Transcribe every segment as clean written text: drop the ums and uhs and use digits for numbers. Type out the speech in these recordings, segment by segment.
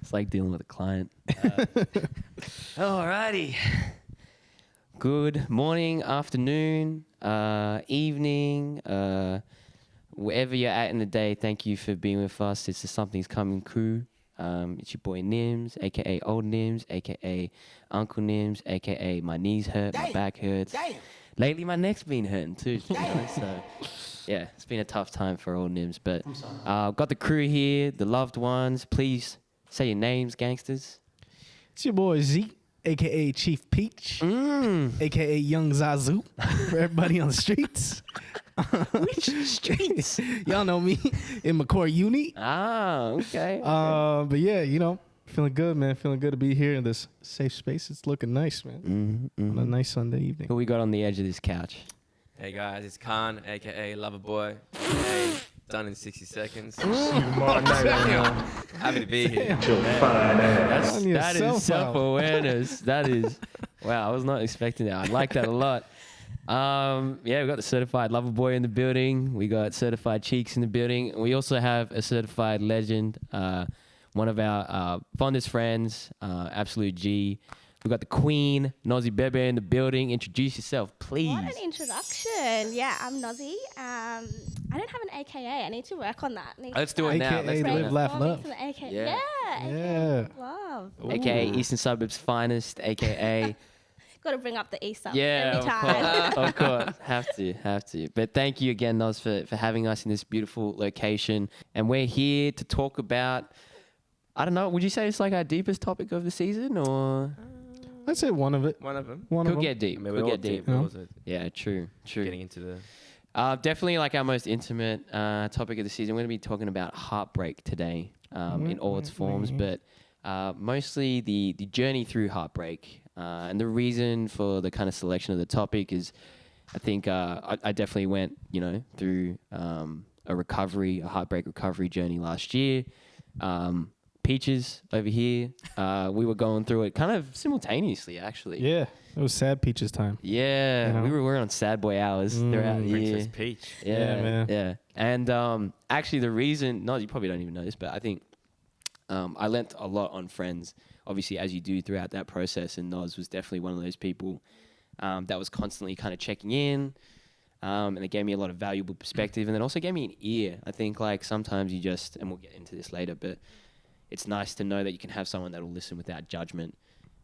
It's like dealing with a client. Alrighty. Good morning, afternoon, evening, wherever you're at in the day. Thank you for being with us. It's the Something's Coming crew. It's your boy Nims, aka Old Nims, aka Uncle Nims, aka my knees hurt, my back hurts. Lately, my neck's been hurting too. To be honest, so yeah, it's been a tough time for Old Nims. But got the crew here, the loved ones. Please say your names, gangsters. It's your boy Zeke, a.k.a. Chief Peach, a.k.a. Young Zazu, for everybody on the streets. Which streets? Y'all know me in McCoy Uni. Ah, okay. But yeah, you know, feeling good, man. Feeling good to be here in this safe space. It's looking nice, man. On a nice Sunday evening. Who we got on the edge of this couch? Hey guys, it's Kaan, aka Loverboy, aka Done in 60 Seconds. Happy to be here. That is self-awareness. That is, wow, I was not expecting that. I like that a lot. Yeah, we got the certified lover boy in the building. We got certified cheeks in the building. We also have a certified legend, one of our fondest friends, absolute G. We got the queen, Nozi Bebe in the building. Introduce yourself, please. What an introduction. Yeah, I'm Nozi. I don't have an AKA. I need to work on that. Let's do it now. AKA Live, Laugh, Love. Yeah. AKA Love. AKA Eastern Suburbs finest, AKA... Got to bring up the East Sub yeah, every time. Of course. Have to. But thank you again, Noz, for having us in this beautiful location. And we're here to talk about, I don't know, would you say it's like our deepest topic of the season, or... I'd say one of it. Could get deep. Maybe we'll get deep. Yeah, true. Getting into the... definitely like our most intimate topic of the season. We're going to be talking about heartbreak today in all its forms, but mostly the journey through heartbreak. And the reason for the kind of selection of the topic is I think I definitely went, through a heartbreak recovery journey last year. Peaches over here, we were going through it kind of simultaneously, actually. Yeah, it was sad Peaches time. Yeah, we were on sad boy hours throughout the year. Princess Peach. Yeah, man. Yeah, and actually the reason, no, you probably don't even know this, but I think I lent a lot on friends, obviously, as you do throughout that process, and Noz was definitely one of those people that was constantly kind of checking in, and it gave me a lot of valuable perspective, and then also gave me an ear. I think like sometimes you just, and we'll get into this later, but it's nice to know that you can have someone that will listen without judgment,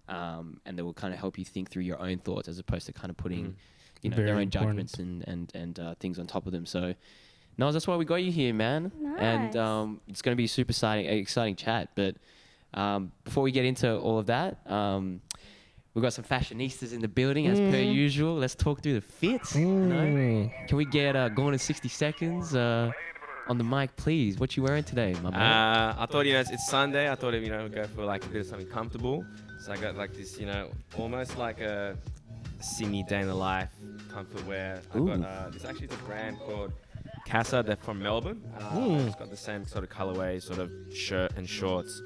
and that will kind of help you think through your own thoughts as opposed to kind of putting, their own judgments and things on top of them. So, Noz, that's why we got you here, man. Nice. And it's going to be a super exciting chat. But before we get into all of that, we've got some fashionistas in the building as per usual. Let's talk through the fits. Can we get Gone in 60 Seconds on the mic, please? What you wearing today, my man? I thought, it's Sunday. I thought, we'd go for like a bit of something comfortable. So I got like this, almost like a Sydney day in the life comfort wear. I got this actually it's a brand called Casa. They're from Melbourne. It's got the same sort of colorway, sort of shirt and shorts.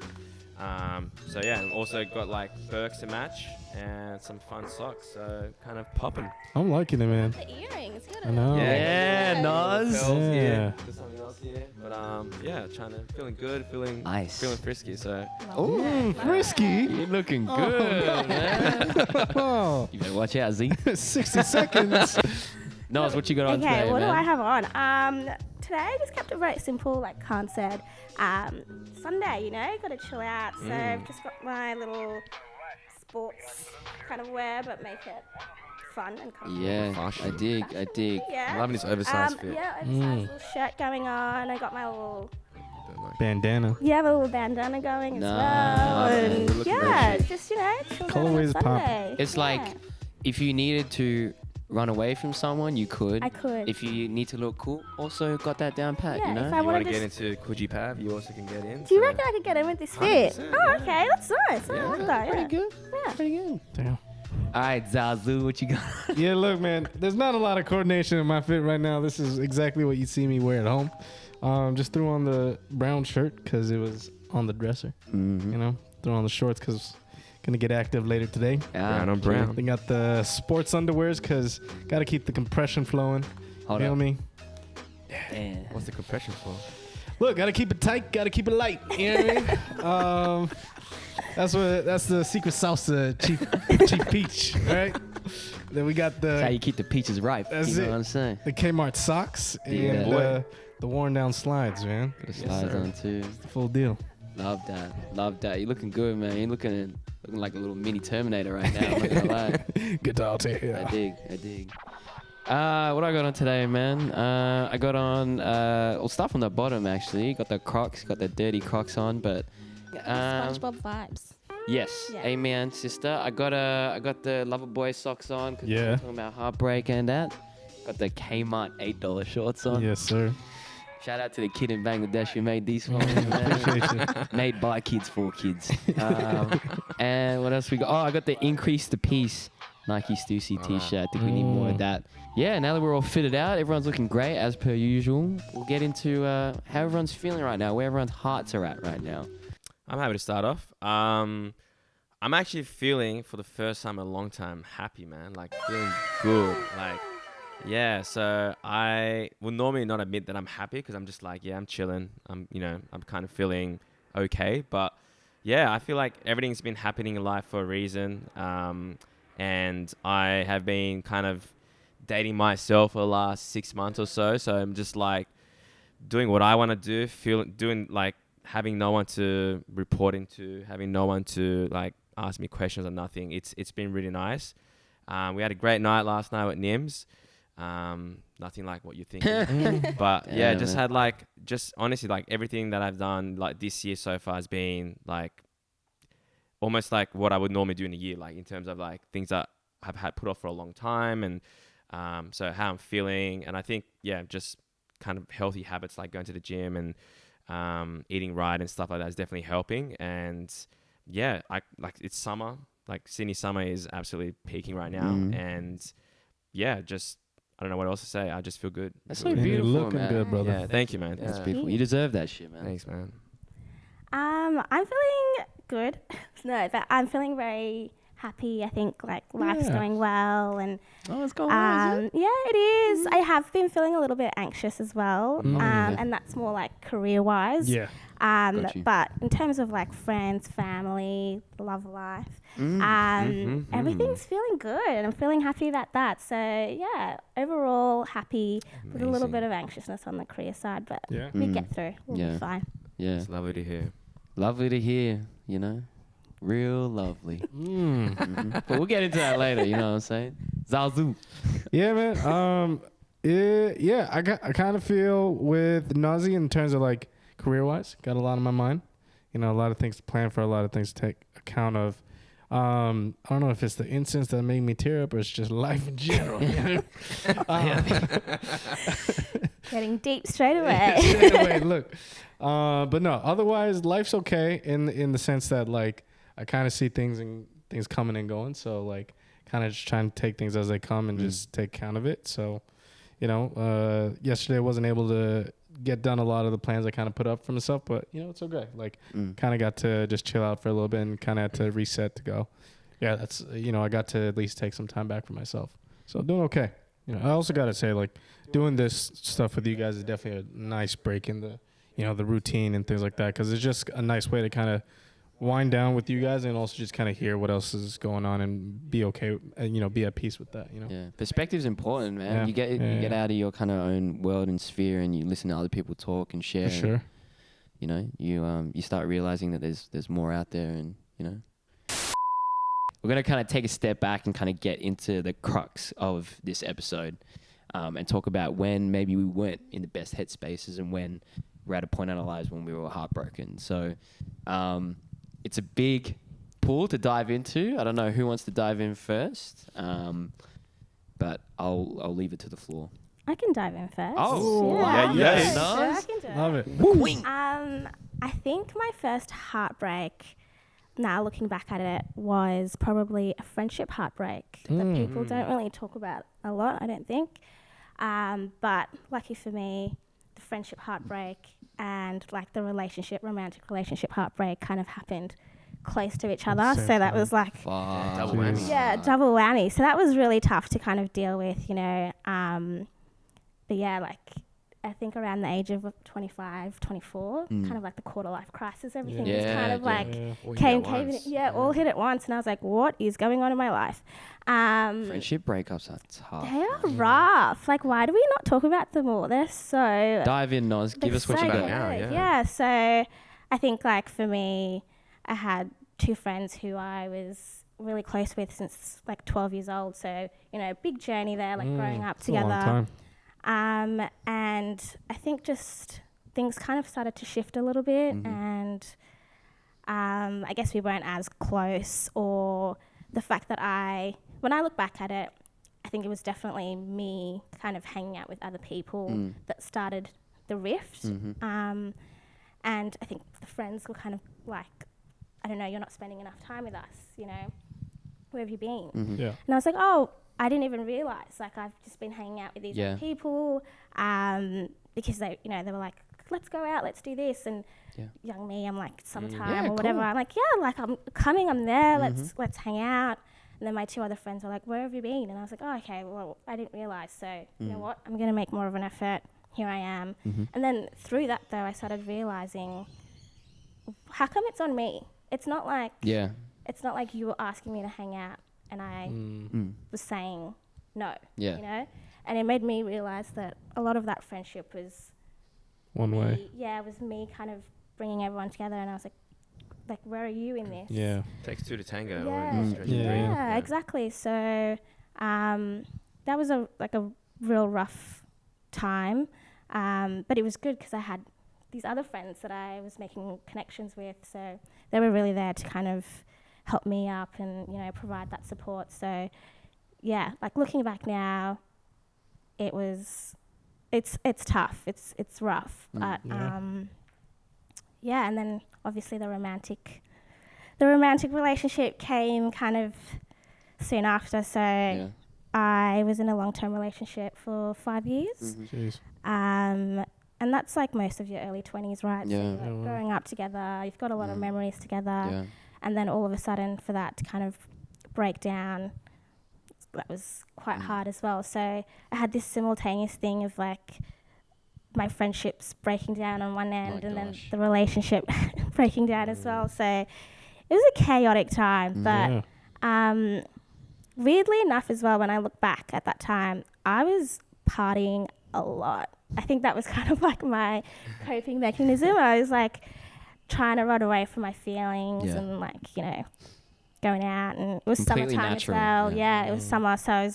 So yeah, and also got like Birks to match and some fun socks. So kind of popping. I'm liking it, man. The earrings. I know. Yeah, Noz. Yeah. There's something else here. But feeling good, feeling frisky. So Frisky. You're looking good, man. You better watch out, Z. 60 seconds. Noz, what you got on today, Okay, what man? do I have on? Today I just kept it very simple, like Kaan said. Sunday, got to chill out. So I've just got my little sports kind of wear, but make it fun and comfortable. Yeah, I dig. Yeah. I'm loving this oversized fit. Yeah, oversized little shirt going on. I got my little Bandana. my little bandana going as well. Nice. And yeah, just chill out Colorways on a pop. Sunday. It's like if you needed to run away from someone, you could. I could. If you need to look cool, also got that down pat, Yeah, you know? if I You want to wanna get into Coogee Pav, you also can get in. Do you so- reckon I could get in with this fit? 100%, Oh, yeah. okay, that's nice. I like that. Pretty Yeah. good. Yeah. Pretty good. Damn. All right, Zazu, what you got? Yeah, look, man. There's not a lot of coordination in my fit right now. This is exactly what you see me wear at home. Just threw on the brown shirt because it was on the dresser. Mm-hmm. You know, threw on the shorts because gonna get active later today. Brown on brown. They got the sports underwears because gotta keep the compression flowing. Hold Feel up. me? Yeah. What's the compression for? Look, gotta keep it tight, gotta keep it light. You know what I mean? That's the secret sauce to Chief Peach, right? Then we got That's how the you keep the peaches ripe. That's you know it. what I'm saying? Kmart socks Yeah. and Boy. the worn down slides, man. The Yes, slides sir. on too. The full deal. Love that. Love that. You're looking good, man. You're looking like a little mini Terminator right now. I'm not gonna lie. Good to take. I dig. What I got on today, man? I got on. I'll start from the bottom actually. Got the Crocs. Got the dirty Crocs on, but SpongeBob vibes. yes, Yeah. amen, sister. I got the Lover Boy socks on because Yeah. we're talking about Heartbreak and that. Got the Kmart $8 shorts on. Yes, sir. Shout out to the kid in Bangladesh who made these for me, Appreciate man. Made by kids for kids. And what else we got? Oh, I got the Increase the Peace Nike Stussy t-shirt. I think we need more of that. Yeah, now that we're all fitted out, everyone's looking great as per usual. We'll get into how everyone's feeling right now, where everyone's hearts are at right now. I'm happy to start off. I'm actually feeling, for the first time in a long time, happy, man. Like, feeling good. Like, yeah, so I will normally not admit that I'm happy because I'm just like, yeah, I'm chilling. I'm kind of feeling okay. But, yeah, I feel like everything's been happening in life for a reason. And I have been kind of dating myself for the last 6 months or so. So I'm just, like, doing what I want to do, having no one to report into, having no one to like ask me questions or nothing. It's been really nice. We had a great night last night with Nims. Nothing like what you're thinking, but yeah, just honestly, like everything that I've done like this year so far has been like almost like what I would normally do in a year, like in terms of like things that I've had put off for a long time, and so how I'm feeling, and I think just kind of healthy habits like going to the gym and eating right and stuff like that is definitely helping. And yeah, it's summer, like Sydney summer is absolutely peaking right now. And yeah, just I don't know what else to say. I just feel good. That's Feel so good. beautiful, You're looking man. good, brother. Yeah, thank you, man. That's Yeah. beautiful. You deserve that shit, man. Thanks, man. I'm feeling good. No, but I'm feeling very happy. I think like life's Yeah. going well, and Oh, it's going well, is it? yeah, it is. I have been feeling a little bit anxious as well, yeah. and that's more like career-wise. Yeah. Got you. But in terms of like friends, family, love life, everything's feeling good, and I'm feeling happy about that. So yeah, overall happy with a little Amazing. bit of anxiousness on the career side, but Yeah. we get through. We'll Yeah. be fine. Yeah. It's lovely to hear. Lovely to hear, you know? Real lovely. But we'll get into that later, you know what I'm saying? Zazu. Yeah, man. I kind of feel with Nozi in terms of like career-wise. Got a lot on my mind. You know, a lot of things to plan for, a lot of things to take account of. I don't know if it's the instance that made me tear up or it's just life in general. You know? Getting deep straight away. Straight away, look. But no, otherwise life's okay in the sense that like I kind of see things coming and going. So like kind of just trying to take things as they come and just take account of it. So, you know, yesterday I wasn't able to get done a lot of the plans I kind of put up for myself, but you know, it's okay. Like kind of got to just chill out for a little bit and kind of had to reset to go. Yeah, that's, you know, I got to at least take some time back for myself. So doing okay. You know, I also got to say like doing this stuff with you guys is definitely a nice break in the, you know, the routine and things like that. Cause it's just a nice way to kind of wind down with you guys and also just kind of hear what else is going on and be okay and, you know, be at peace with that, you know? Yeah, perspective's important, man. Yeah. You get out of your kind of own world and sphere, and you listen to other people talk and share. For sure. You know, you start realizing that there's more out there, and you know, we're gonna kind of take a step back and kind of get into the crux of this episode, and talk about when maybe we weren't in the best headspaces and when we're at a point in our lives when we were heartbroken. So, it's a big pool to dive into. I don't know who wants to dive in first. but I'll leave it to the floor. I can dive in first. Oh, yeah, yeah. Sure, I can do it. Love it. I think my first heartbreak, now looking back at it, was probably a friendship heartbreak that people don't really talk about a lot, I don't think. But lucky for me, the friendship heartbreak and like the romantic relationship heartbreak kind of happened close to each other. Same So that time. was like, Double whammy. yeah, double whammy. So that was really tough to kind of deal with, you know. But yeah, like I think around the age of 25, 24, kind of like the quarter life crisis, everything was kind of like came all hit at once, and I was like, what is going on in my life? Friendship breakups are tough. They are rough. Like, why do we not talk about them more? They're so Dive in, Noz. Give us what you so got. now, good. yeah. So I think like for me, I had two friends who I was really close with since like 12 years old. So, you know, big journey there, like growing up It's a long together. time. And I think just things kind of started to shift a little bit, and I guess we weren't as close, or the fact that when I look back at it, I think it was definitely me kind of hanging out with other people that started the rift. And I think the friends were kind of like, I don't know, you're not spending enough time with us, you know, where have you been? Yeah. And I was like, oh, I didn't even realize, like I've just been hanging out with these other people, because they were like, let's go out, let's do this. And young me, I'm like, sometime or whatever. I'm like, yeah, like I'm coming, I'm there, let's hang out. And then my two other friends were like, where have you been? And I was like, oh, okay, well, I didn't realize. So you know what? I'm going to make more of an effort. Here I am. And then through that, though, I started realizing, how come it's on me? It's not like it's not like you were asking me to hang out and I was saying no, you know? And it made me realize that a lot of that friendship was One way. it was me kind of bringing everyone together, and I was like, where are you in this? Yeah. Takes two to tango. Yeah, Or stretch of three. yeah, exactly. So that was a real rough time, but it was good because I had these other friends that I was making connections with, so they were really there to kind of help me up and, you know, provide that support. So yeah, like looking back now, it's tough, it's rough, but and then obviously the romantic relationship came kind of soon after. So I was in a long-term relationship for 5 years. Jeez. And that's like most of your early 20s, right? So Yeah. you're like growing up together, you've got a lot of memories together, and then all of a sudden for that to kind of break down, that was quite hard as well. So I had this simultaneous thing of like my friendships breaking down on one end, and then the relationship breaking down as well. So it was a chaotic time, but weirdly enough as well, when I look back at that time, I was partying a lot. I think that was kind of like my coping mechanism. I was like trying to run away from my feelings and like, you know, going out, and it was Completely summertime natural, as well. yeah. It was summer, so I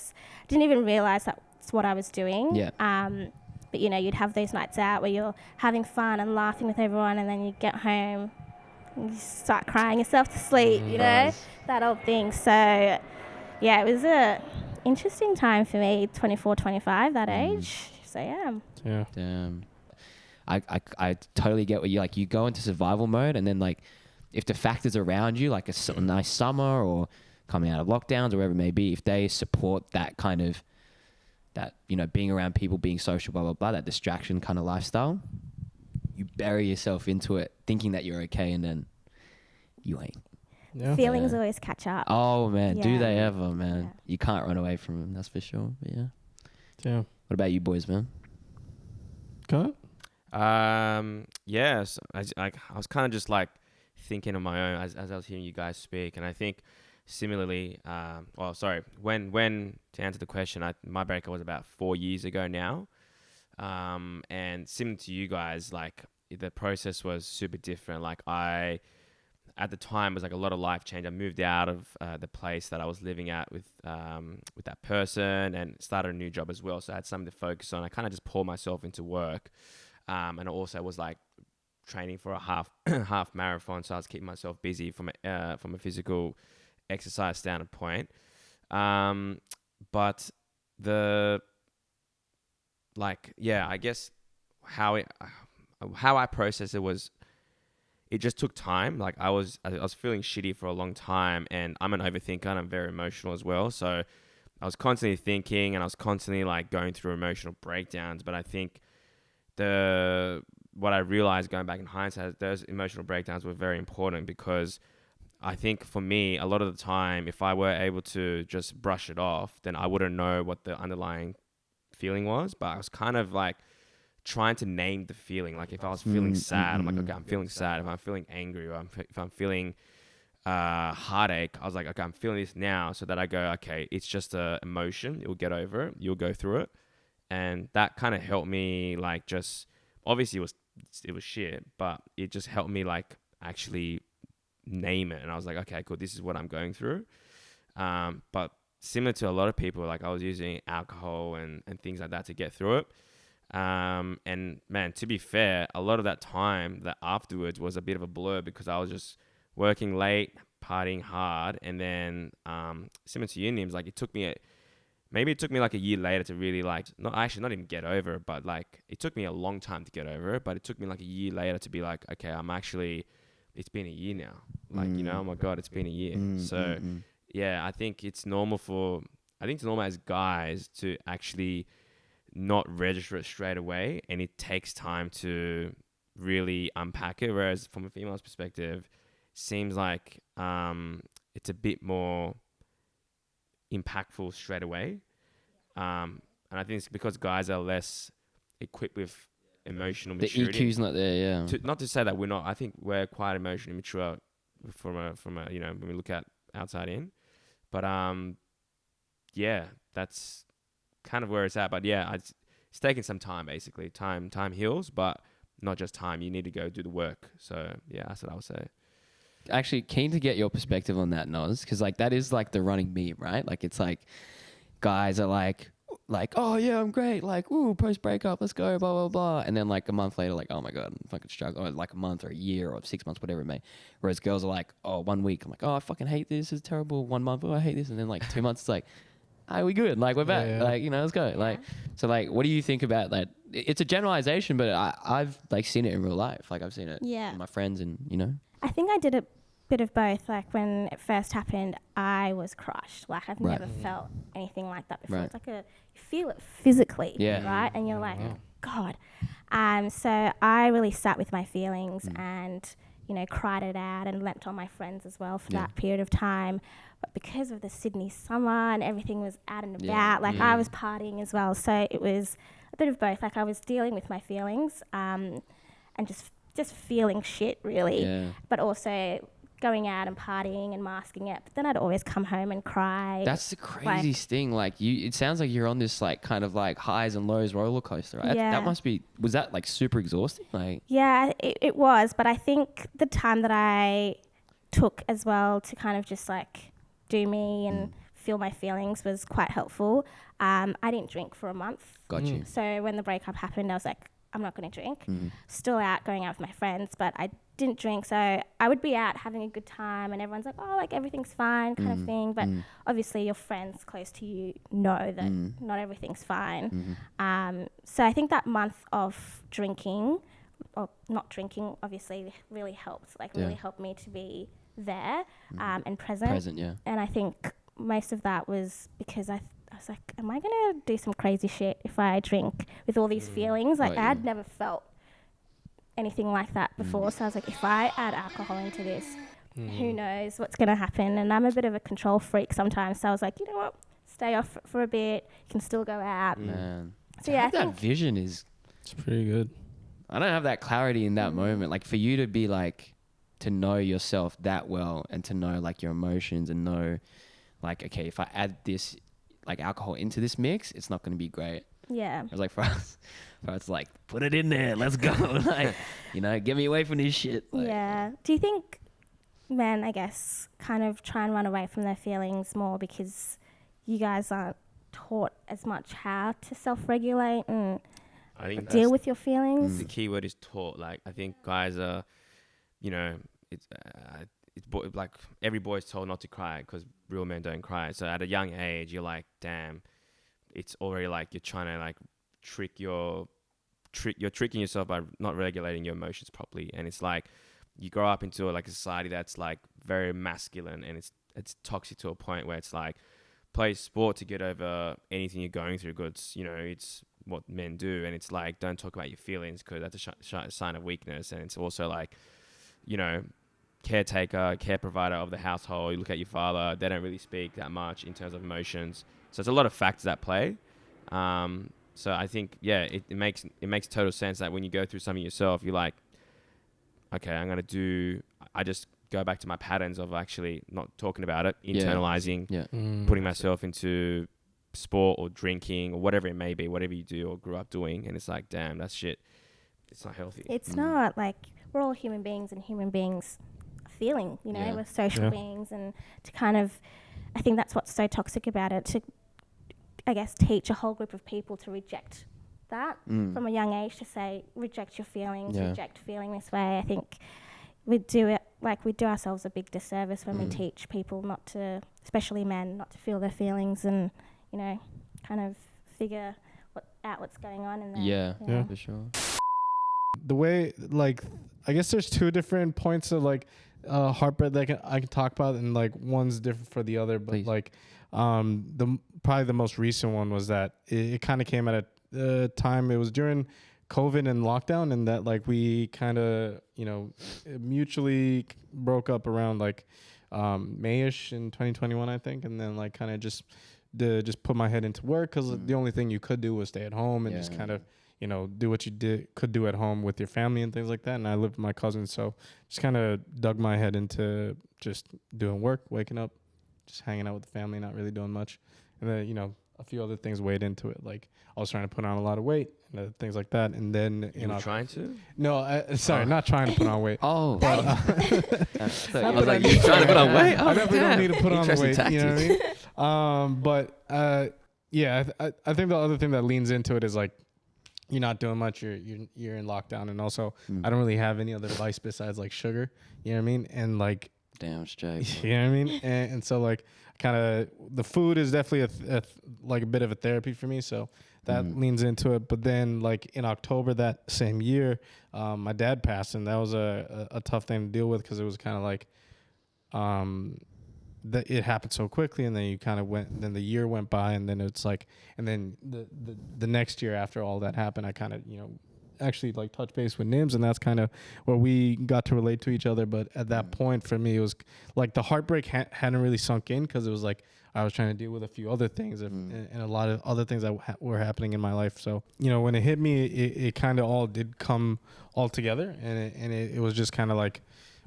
didn't even realize that's what I was doing. But you know, you'd have those nights out where you're having fun and laughing with everyone, and then you get home and you start crying yourself to sleep, you know, that old thing. So yeah, it was a interesting time for me, 24, 25, that age. So yeah. Damn. I totally get what you like. You go into survival mode, and then like if the factors around you, like a nice summer or coming out of lockdowns or wherever it may be, if they support that kind of, that, you know, being around people, being social, blah, blah, blah, that distraction kind of lifestyle, you bury yourself into it thinking that you're okay, and then you ain't. Yeah. Feelings always catch up. Oh, man. Do Yeah. they ever, man? Yeah. You can't run away from them, that's for sure. But yeah. Yeah. What about you boys, man? Go. Yes, I was kind of just like thinking on my own as I was hearing you guys speak, and I think similarly, when to answer the question, my breakup was about 4 years ago now, and similar to you guys, like the process was super different. Like at the time, was like a lot of life change. I moved out of the place that I was living at with that person, and started a new job as well. So I had something to focus on. I kind of just poured myself into work, and I also was like training for a half marathon. So I was keeping myself busy from a physical exercise standpoint. But I guess how I processed it was, it just took time. Like I was feeling shitty for a long time, and I'm an overthinker and I'm very emotional as well. So I was constantly thinking and I was constantly like going through emotional breakdowns. But I think what I realized going back in hindsight, those emotional breakdowns were very important, because I think for me, a lot of the time, if I were able to just brush it off, then I wouldn't know what the underlying feeling was. But I was kind of like trying to name the feeling. Like if I was feeling sad, I'm like, okay, I'm feeling sad. If I'm feeling angry, or if I'm feeling heartache, I was like, okay, I'm feeling this now, so that I go, okay, it's just a emotion. You'll get over it. You'll go through it. And that kind of helped me, like, just, obviously it was shit, but it just helped me like actually name it. And I was like, okay, cool, this is what I'm going through. But similar to a lot of people, like I was using alcohol and things like that to get through it. And man, to be fair, a lot of that time that afterwards was a bit of a blur, because I was just working late, partying hard. And then, similar to you, Nims, like it took me like a year later to really like, not even get over it, but like it took me a long time to get over it. But it took me like a year later to be like, okay, it's been a year now. Like, you know, oh my God, it's been a year. So yeah, I think it's normal as guys to actually not register it straight away, and it takes time to really unpack it. Whereas from a female's perspective, seems like it's a bit more impactful straight away. And I think it's because guys are less equipped with emotional maturity. The EQ's not there, yeah. Not to say that we're not. I think we're quite emotionally mature from a you know, when we look at outside in. But yeah, that's kind of where it's at. But yeah, it's taking some time, basically. Time heals, but not just time. You need to go do the work. So yeah, that's what I would say. Actually, keen to get your perspective on that, Noz, because like that is like the running meme, right? Like it's like guys are like, oh yeah, I'm great, like, ooh, post breakup, let's go, blah blah blah, and then like a month later, like, oh my God, I'm fucking struggling, or like a month or a year or 6 months, whatever it may. Whereas girls are like, oh, 1 week, I'm like, oh, I fucking hate this, it's terrible. 1 month, oh, I hate this, and then like 2 months, it's like, hey, we good, like we're back, like, you know, let's go, like. So like, what do you think about that? It's a generalization, but I've like seen it in real life. Like I've seen it with my friends, and you know. I think I did a bit of both. Like when it first happened, I was crushed. Like I've never felt anything like that before. It's like you feel it physically, right? And you're like, God. So I really sat with my feelings and, you know, cried it out and leapt on my friends as well for that period of time. But because of the Sydney summer and everything was out and about, like I was partying as well. So it was a bit of both. Like I was dealing with my feelings and just feeling shit, really. But also going out and partying and masking it. But then I'd always come home and cry. That's the craziest thing. Like it sounds like you're on this like kind of like highs and lows roller coaster, right? That must be, was that like super exhausting? Like yeah, it was. But I think the time that I took as well to kind of just like do me and feel my feelings was quite helpful. I didn't drink for a month. Got you. So when the breakup happened, I was like, I'm not going to drink. Still out, going out with my friends, but I didn't drink. So I would be out having a good time and everyone's like, oh, like everything's fine kind of thing. But obviously your friends close to you know that not everything's fine. So I think that month of drinking, or not drinking, obviously really helped. Like really helped me to be there and present. And I think most of that was because I was like, am I going to do some crazy shit if I drink with all these feelings? Like I had never felt anything like that before. So I was like, if I add alcohol into this, who knows what's going to happen? And I'm a bit of a control freak sometimes. So I was like, you know what? Stay off for a bit. You can still go out. Man. So yeah, I think that vision is... It's pretty good. I don't have that clarity in that moment. Like for you to be like, to know yourself that well and to know like your emotions and know like, okay, if I add this like alcohol into this mix, it's not going to be great. Yeah. I was like, for us like, put it in there, let's go. Like, you know, get me away from this shit. Like, yeah. Do you think men, I guess, kind of try and run away from their feelings more because you guys aren't taught as much how to self-regulate and I think deal with your feelings? The key word is taught. Like, I think guys are, you know, like every boy's told not to cry because real men don't cry. So at a young age, you're like, damn, it's already like you're trying to like you're tricking yourself by not regulating your emotions properly. And it's like you grow up into like a society that's like very masculine, and it's toxic to a point where it's like play sport to get over anything you're going through, because it's what men do. And it's like, don't talk about your feelings because that's a sign of weakness. And it's also like, caretaker, care provider of the household. You look at your father, they don't really speak that much in terms of emotions. So it's a lot of factors at play. So I think, it makes total sense that when you go through something yourself, you're like, okay, I just go back to my patterns of actually not talking about it, internalizing, putting myself into sport or drinking or whatever it may be, whatever you do or grew up doing. And it's like, damn, that's shit. It's not healthy. It's not. Like, we're all human beings, and human beings are feeling, we're social beings. And to kind of, I think that's what's so toxic about it, to, I guess, teach a whole group of people to reject that from a young age, to say, reject your feelings, reject feeling this way. I think we do ourselves a big disservice when we teach people not to, especially men, not to feel their feelings and, kind of figure out what's going on in there. Yeah, for sure. The way, like, I guess there's two different points of like heartbreak that I can talk about, and like one's different for the other. But Please. like, probably the most recent one was that it kind of came at a time. It was during COVID and lockdown, and that like we kind of mutually broke up around like Mayish in 2021, I think, and then like kind of just put my head into work, because the only thing you could do was stay at home and just kind of do what you could do at home with your family and things like that. And I lived with my cousin, so just kind of dug my head into just doing work, waking up, just hanging out with the family, not really doing much. And then a few other things weighed into it, like I was trying to put on a lot of weight and things like that. And then you were trying to? No, sorry, not trying to put on weight. Oh, but, I was like, you trying to put on weight? I definitely don't need to put on the weight. Tactics. You know what I mean? I think the other thing that leans into it is like, you're not doing much. You're in lockdown, and also I don't really have any other vice besides like sugar. You know what I mean? And like, damn straight. You know what I mean? And so like, kind of the food is definitely like a bit of a therapy for me. So that leans into it. But then like in October that same year, my dad passed, and that was a tough thing to deal with, because it was kind of like that it happened so quickly, and then you kind of then the year went by, and then it's like, and then the next year after all that happened, I kind of actually like touch base with Nims, and that's kind of where we got to relate to each other. But at that point for me, it was like the heartbreak hadn't really sunk in, because it was like I was trying to deal with a few other things and a lot of other things that were happening in my life. So when it hit me, it kind of all did come all together, and it was just kind of like.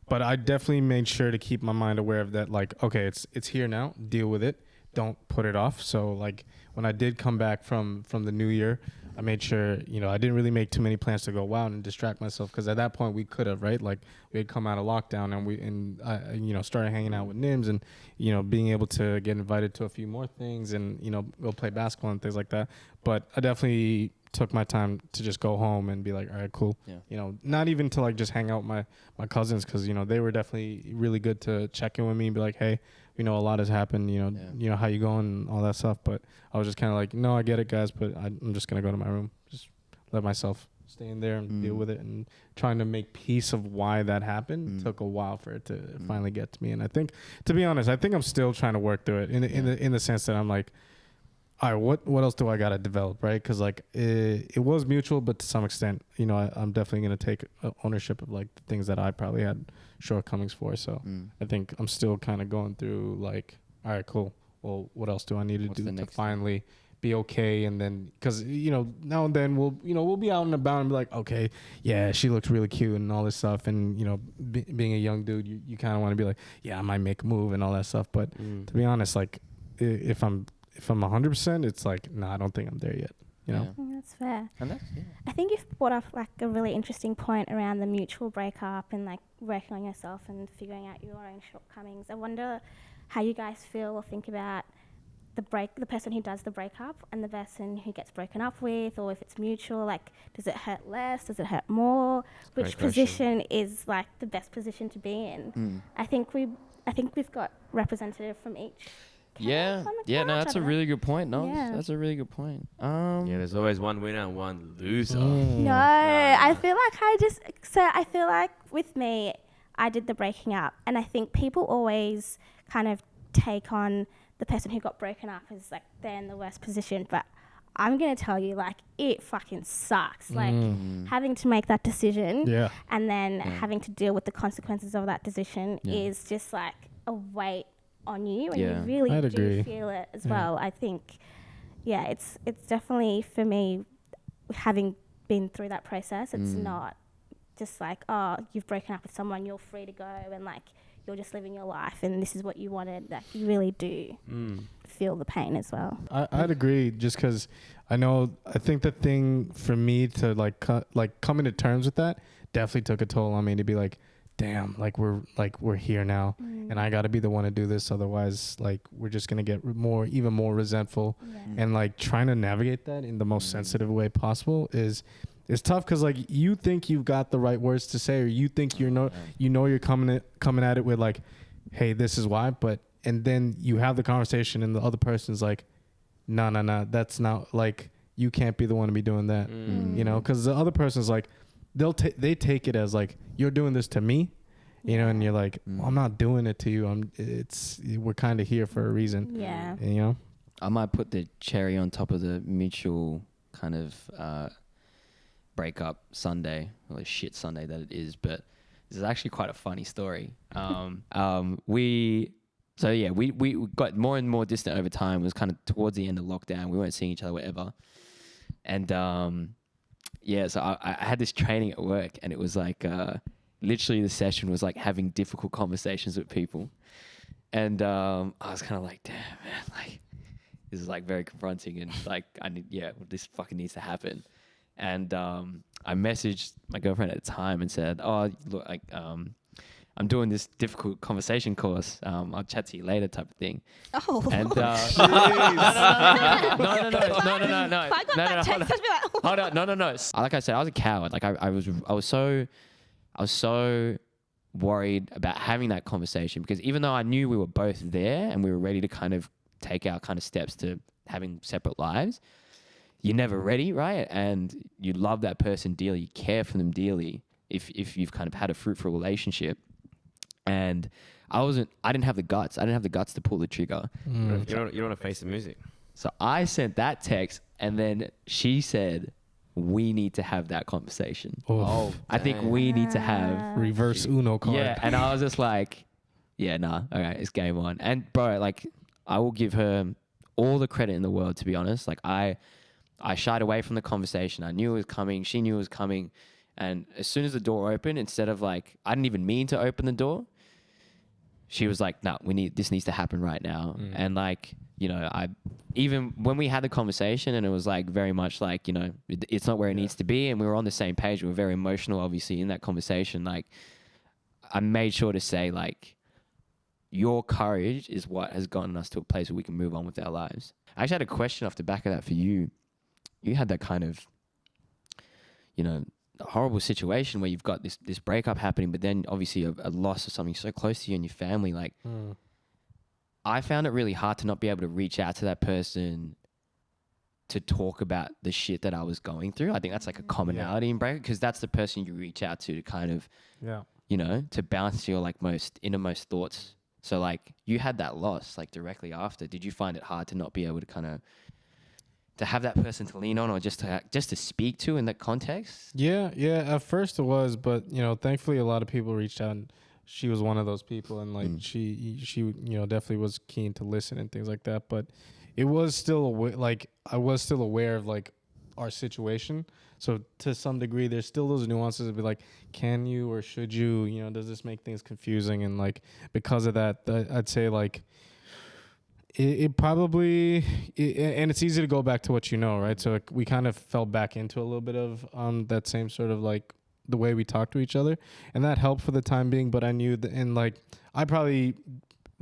But I definitely made sure to keep my mind aware of that. Like, okay, it's here now. Deal with it. Don't put it off. So like when I did come back from the new year, I made sure, I didn't really make too many plans to go out and distract myself, because at that point we could have, right? Like we had come out of lockdown, and I started hanging out with Nims, and being able to get invited to a few more things, and go play basketball and things like that. But I definitely took my time to just go home and be like, all right, cool. Yeah. Not even to like just hang out with my cousins, because they were definitely really good to check in with me and be like, hey, a lot has happened, how you going and all that stuff. But I was just kind of like, no, I get it, guys, but I'm just going to go to my room, just let myself stay in there and deal with it. And trying to make peace of why that happened took a while for it to finally get to me. And I think, to be honest, I'm still trying to work through it in the sense that I'm like, all right, what else do I got to develop, right? Because like it was mutual, but to some extent, I'm definitely going to take ownership of like the things that I probably had shortcomings for. So I think I'm still kind of going through like, all right, cool. Well, what else do I need to do to finally be okay? And then, because now and then we'll be out and about and be like, okay, yeah, she looks really cute and all this stuff. And being a young dude, you kind of want to be like, yeah, I might make a move and all that stuff. But to be honest, like if I'm 100%, it's like, no, I don't think I'm there yet. That's fair. And that's, I think you've brought up like a really interesting point around the mutual breakup and like working on yourself and figuring out your own shortcomings. I wonder how you guys feel or think about the person who does the breakup and the person who gets broken up with, or if it's mutual. Like, does it hurt less? Does it hurt more? Which position is like the best position to be in? I think we've got representative from each Yeah, on the yeah, couch, no, I that's a don't know. really good point. No, Yeah. that's a really good point. Yeah, there's always one winner and one loser. No, I feel like I feel like with me, I did the breaking up, and I think people always kind of take on the person who got broken up as like they're in the worst position, but I'm gonna tell you, like, it fucking sucks. Like having to make that decision, Yeah. and then having to deal with the consequences of that decision is just like a weight on you, and you really I'd do agree. feel it as well. I think, it's definitely for me, having been through that process. It's not just like, oh, you've broken up with someone, you're free to go, and like you're just living your life, and this is what you wanted. Like you really do feel the pain as well. I'd agree, just because I think the thing for me to coming to terms with that definitely took a toll on me, to be like, damn, we're here now, and I got to be the one to do this, otherwise like we're just gonna get even more resentful. And like trying to navigate that in the most sensitive way possible is tough, because like you think you've got the right words to say, or you think you're coming at it with like, hey, this is why, and then you have the conversation and the other person's like, no, that's not, like, you can't be the one to be doing that, you know, because the other person's like, they take it as like, you're doing this to me, you know, and you're like, well, I'm not doing it to you. We're kind of here for a reason. Yeah. You know, I might put the cherry on top of the mutual kind of breakup Sunday, or the shit Sunday that it is, but this is actually quite a funny story. We got more and more distant over time. It was kind of towards the end of lockdown. We weren't seeing each other, whatever. And so I had this training at work, and it was like literally the session was like having difficult conversations with people. And I was kind of like, damn, man, like this is like very confronting, and like this fucking needs to happen. And I messaged my girlfriend at the time and said, oh, look, like I'm doing this difficult conversation course. I'll chat to you later, type of thing. Oh. And no. If I got that text, I'd be like, Hold on, no. Like I said, I was a coward. Like I was so worried about having that conversation, because even though I knew we were both there and we were ready to kind of take our kind of steps to having separate lives, you're never ready, right? And you love that person dearly, you care for them dearly if you've kind of had a fruitful relationship. And I didn't have the guts. I didn't have the guts to pull the trigger. You don't want to face the music. So I sent that text, and then she said, we need to have that conversation. oh, I think we need to have. reverse Uno card. Yeah, and I was just like, yeah, nah, all right, it's game on. And bro, like, I will give her all the credit in the world, to be honest. Like, I shied away from the conversation. I knew it was coming. She knew it was coming. And as soon as the door opened, instead of like, I didn't even mean to open the door, she was like, no, this needs to happen right now. And like, you know, even when we had the conversation, and it was like very much like, you know, it's not where it needs to be, and we were on the same page. We were very emotional, obviously, in that conversation. Like, I made sure to say, like, your courage is what has gotten us to a place where we can move on with our lives. I actually had a question off the back of that for you. You had that kind of, you know, horrible situation where you've got this breakup happening, but then obviously a loss of something so close to you and your family. Like, I found it really hard to not be able to reach out to that person to talk about the shit that I was going through. I think that's like a commonality in breakup, because that's the person you reach out to kind of, you know, to bounce your like innermost thoughts. So like, you had that loss like directly after. Did you find it hard to not be able to kind of to have that person to lean on, or just to speak to in that context? Yeah. At first it was, but you know, thankfully a lot of people reached out, and she was one of those people, and like she you know, definitely was keen to listen and things like that. But it was still like I was still aware of like our situation. So to some degree, there's still those nuances of be like, can you or should you? You know, does this make things confusing? And like because of that, I'd say like. It probably, and it's easy to go back to what you know, right? So like, we kind of fell back into a little bit of that same sort of like the way we talk to each other, and that helped for the time being. But I knew and like I probably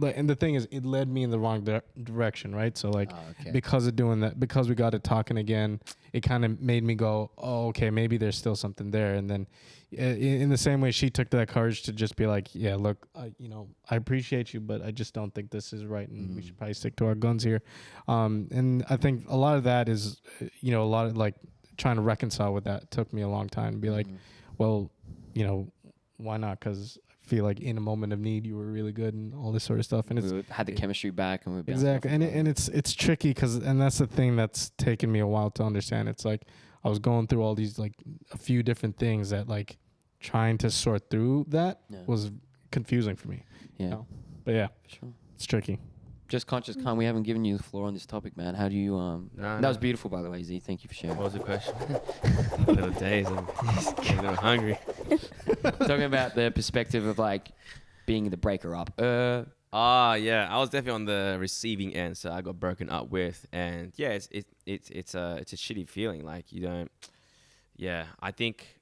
and the thing is, it led me in the wrong direction, right? So like, okay. because of doing that, because we got it talking again, it kind of made me go, oh, okay, maybe there's still something there. And then in the same way, she took that courage to just be like, yeah, look, I appreciate you, but I just don't think this is right, and we should probably stick to our guns here. And I think a lot of that is, a lot of like trying to reconcile with that took me a long time to be like, well, why not? Because I feel like in a moment of need, you were really good and all this sort of stuff. And we had the chemistry back, and we're exactly. And it's tricky and that's the thing that's taken me a while to understand. It's like I was going through all these like a few different things that like trying to sort through that was confusing for me. Yeah. But yeah, sure. It's tricky. Just conscious, Kaan, we haven't given you the floor on this topic, man. How do you that was beautiful, by the way, Z. Thank you for sharing. What was the question? A little dazed. I'm getting a little hungry. Talking about the perspective of like being the breaker up. Yeah, I was definitely on the receiving end, so I got broken up with, and yeah, it's a shitty feeling. Like you don't. Yeah, I think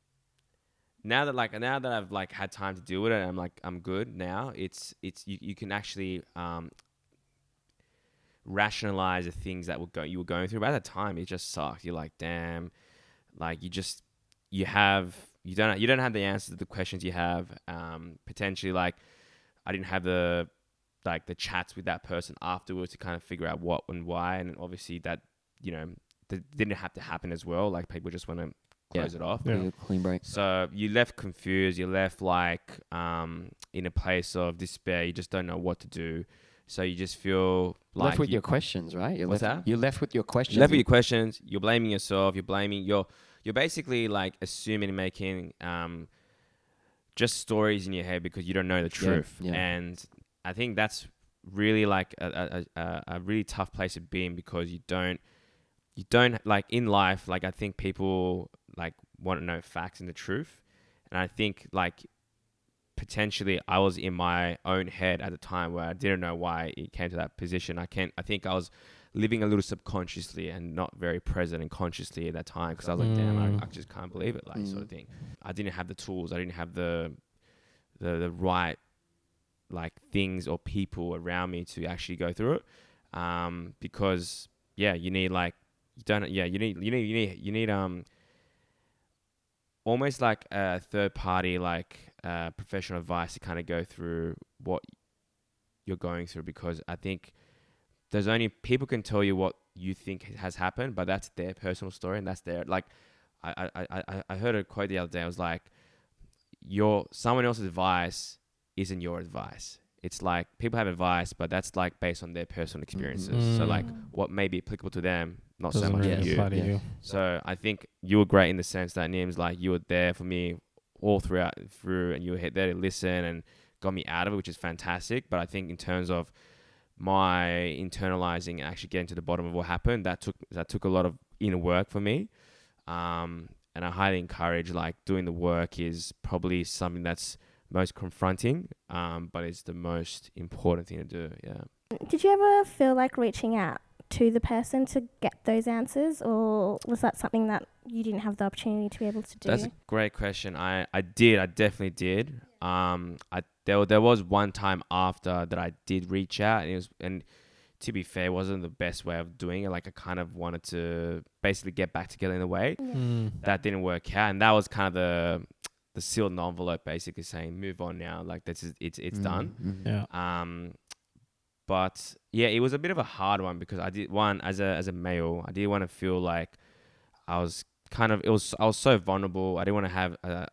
now that I've like had time to deal with it, and I'm good now. It's you can actually rationalize the things that you were going through. But at the time, it just sucked. You're like, damn, like you don't have the answers to the questions you have. Potentially, like I didn't have the chats with that person afterwards to kind of figure out what and why, and obviously that that didn't have to happen as well. Like people just want to close it off. Yeah. Clean break. So you left confused. You left like in a place of despair. You just don't know what to do. So you just feel like left with your questions, right? You're What's left, that? You're left with your questions. left with your questions. You're blaming yourself. You're basically like assuming and making just stories in your head because you don't know the truth. Yeah. And I think that's really like a really tough place to be in, because you don't like in life. Like I think people like want to know facts and the truth, and I think like potentially I was in my own head at the time where I didn't know why it came to that position. I think I was living a little subconsciously and not very present and consciously at that time, because I was like, damn, I just can't believe it, like sort of thing. I didn't have the tools. I didn't have the right like things or people around me to actually go through it. Because you need almost like a third party, like professional advice to kind of go through what you're going through, because I think there's only people can tell you what you think has happened, but that's their personal story and that's their like. I heard a quote the other day. I was like, someone else's advice isn't your advice. It's like people have advice, but that's like based on their personal experiences. So like what may be applicable to them, not so much to you. So I think you were great in the sense that Nims, like you were there for me all through, and you were there to listen and got me out of it, which is fantastic. But I think in terms of my internalizing and actually getting to the bottom of what happened, that took a lot of inner work for me. And I highly encourage, like, doing the work is probably something that's most confronting, but it's the most important thing to do. Yeah. Did you ever feel like reaching out to the person to get those answers, or was that something that you didn't have the opportunity to be able to do? That's a great question. I definitely did. There was one time after that I did reach out, and to be fair, it wasn't the best way of doing it. Like I kind of wanted to basically get back together in a way. That didn't work out, and that was kind of the sealed envelope, basically saying move on now. Like it's done. Yeah. But yeah, it was a bit of a hard one, because I did as a male, I didn't want to feel like I was so vulnerable. I didn't want to have I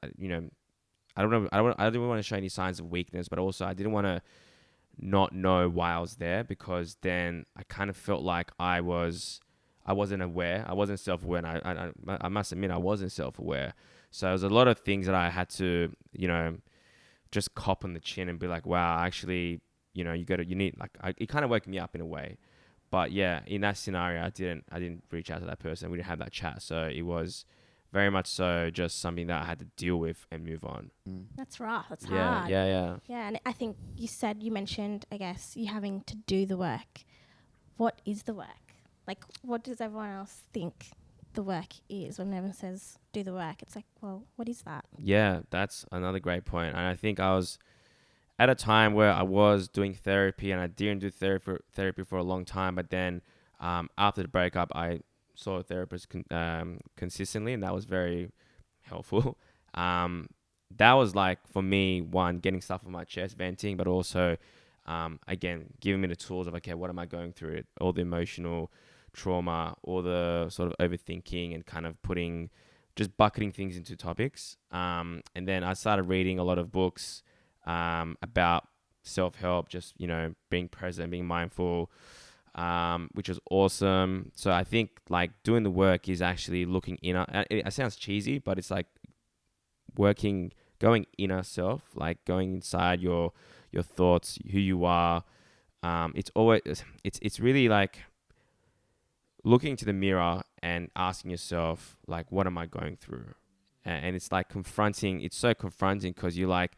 didn't want to show any signs of weakness, but also I didn't want to not know why I was there, because then I kind of felt like I wasn't aware. I wasn't self-aware, and I must admit I wasn't self-aware. So there was a lot of things that I had to, just cop on the chin and be like, wow, actually, it kind of woke me up in a way. But yeah, in that scenario, I didn't reach out to that person. We didn't have that chat. So it was very much so just something that I had to deal with and move on. That's rough. That's hard. Yeah. Yeah, and I think you mentioned, I guess, you having to do the work. What is the work? Like, what does everyone else think the work is? When everyone says do the work, it's like, well, what is that? Yeah, that's another great point. And I think I was at a time where I was doing therapy and I didn't do therapy for a long time, but then after the breakup, I saw a therapist consistently, and that was very helpful. That was like, for me, one, getting stuff on my chest, venting, but also, again, giving me the tools of, okay, what am I going through? All the emotional trauma, all the sort of overthinking, and kind of just bucketing things into topics. And then I started reading a lot of books about self-help, just, being present, being mindful, which was awesome. So I think like doing the work is actually looking inner. It sounds cheesy, but it's like going inner self, like going inside your thoughts, who you are. It's really like looking to the mirror and asking yourself, like, what am I going through? And it's like it's so confronting, because you want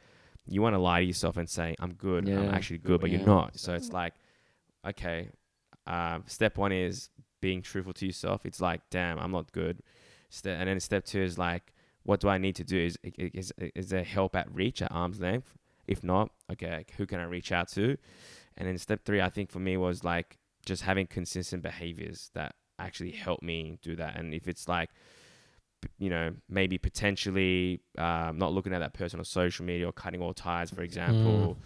to lie to yourself and say, I'm good, I'm actually good, but you're not. So it's like, okay, step one is being truthful to yourself. It's like, damn, I'm not good. And then step two is like, what do I need to do? Is there help at reach, at arm's length? If not, okay, who can I reach out to? And then step three, I think for me, was like just having consistent behaviors that actually help me do that. And if it's like, maybe potentially not looking at that person on social media, or cutting all ties, for example.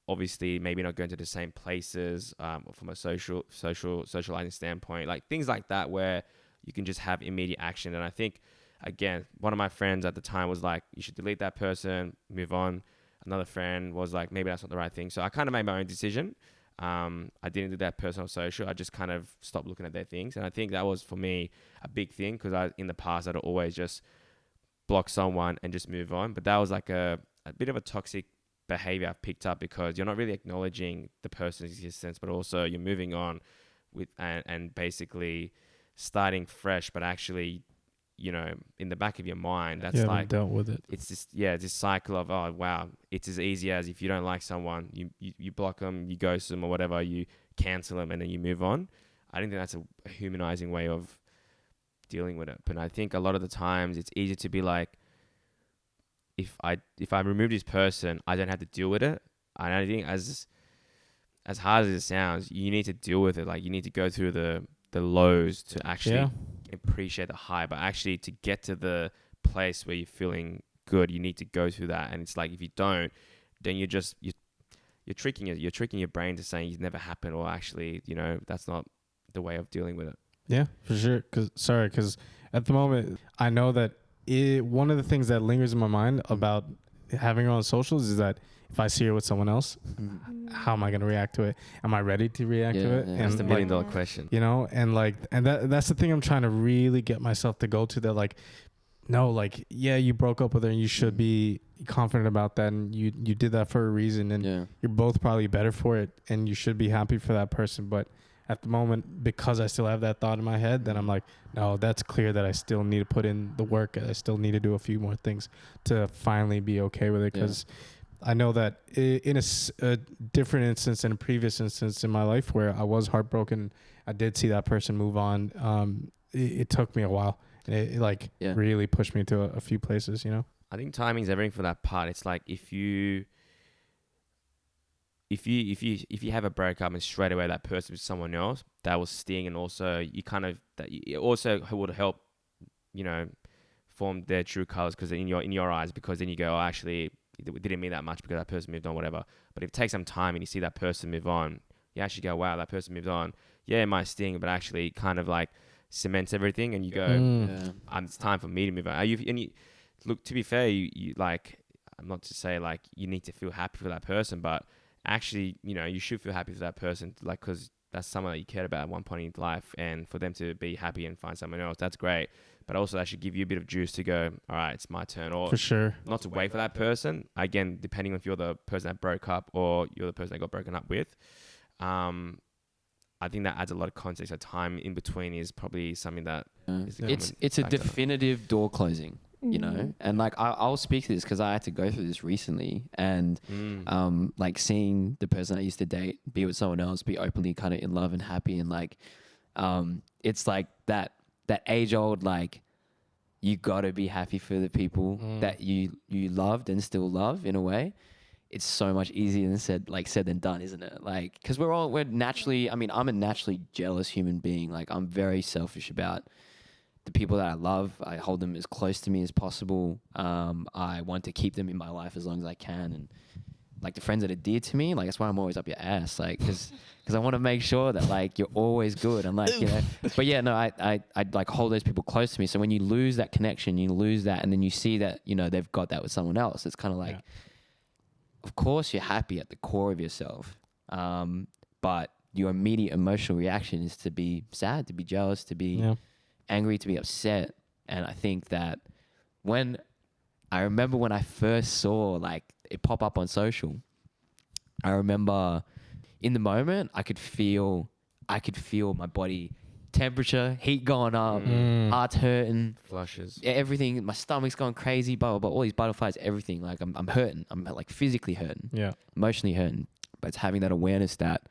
Obviously, maybe not going to the same places from a socializing standpoint, like things like that, where you can just have immediate action. And I think, again, one of my friends at the time was like, you should delete that person, move on. Another friend was like, maybe that's not the right thing. So I kind of made my own decision. I didn't do that person on social. I just kind of stopped looking at their things. And I think that was, for me, a big thing, because in the past, I'd always just block someone and just move on. But that was like a bit of a toxic behavior I've picked up, because you're not really acknowledging the person's existence, but also you're moving on with and basically starting fresh. But actually, in the back of your mind, that's like, dealt with it. It's this cycle of, oh wow, it's as easy as, if you don't like someone, you block them, you ghost them, or whatever, you cancel them, and then you move on. I don't think that's a humanizing way of dealing with it. But I think a lot of the times it's easy to be like, if I remove this person, I don't have to deal with it. And I think as hard as it sounds, you need to deal with it. Like, you need to go through the lows to actually appreciate the high. But actually, to get to the place where you're feeling good, you need to go through that. And it's like, if you don't, then you're tricking it. You're tricking your brain to saying it's never happened, or actually, that's not the way of dealing with it. Yeah, for sure. Because at the moment, I know that one of the things that lingers in my mind about having her on socials is that if I see her with someone else, how am I going to react to it? Am I ready to react to it? And that's the $1 million question. And that's the thing I'm trying to really get myself to go to, that like, no, like, yeah, you broke up with her and you should be confident about that. And you did that for a reason, and you're both probably better for it, and you should be happy for that person. But at the moment, because I still have that thought in my head, then I'm like, no, that's clear that I still need to put in the work. I still need to do a few more things to finally be okay with it. Because I know that in a different instance, in a previous instance in my life where I was heartbroken, I did see that person move on. It took me a while. And it really pushed me to a few places, I think timing's everything for that part. It's like, if you have a breakup and straight away that person is someone else, that will sting. And also it also would help, form their true colors, because in your eyes, because then you go, oh, actually, it didn't mean that much because that person moved on, whatever. But if it takes some time and you see that person move on, you actually go, wow, that person moved on. Yeah, it might sting, but actually kind of like cements everything, and you go, it's time for me to move on. Look, to be fair, you like, I'm not to say like you need to feel happy for that person, but actually, you should feel happy for that person, like, because that's someone that you cared about at one point in life, and for them to be happy and find someone else, that's great. But also, that should give you a bit of juice to go, all right, it's my turn. Or for sure, not to wait for that person. Again, depending on if you're the person that broke up or you're the person that got broken up with. I think that adds a lot of context. A time in between is probably something that is it's a definitive door closing. And like I'll speak to this because I had to go through this recently, and like seeing the person I used to date be with someone else, be openly kind of in love and happy, and like it's like that age old, like, you gotta be happy for the people that you loved and still love in a way. It's so much easier than said than done, isn't it? Like, because we're naturally, I mean, I'm a naturally jealous human being. Like, I'm very selfish about the people that I love. I hold them as close to me as possible. I want to keep them in my life as long as I can. And like the friends that are dear to me, like that's why I'm always up your ass. Like, because I want to make sure that like you're always good. And like, you know, but yeah, no, I like hold those people close to me. So when you lose that connection, you lose that, and then you see that, you know, they've got that with someone else. It's kind of like, of course you're happy at the core of yourself. But your immediate emotional reaction is to be sad, to be jealous, to be angry, to be upset. And I think that I remember when I first saw like it pop up on social, I remember in the moment I could feel my body temperature, heat going up, heart's hurting, Flushes. everything, my stomach's going crazy, blah, blah, blah, all these butterflies, everything. Like I'm hurting. I'm like physically hurting, emotionally hurting. But it's having that awareness that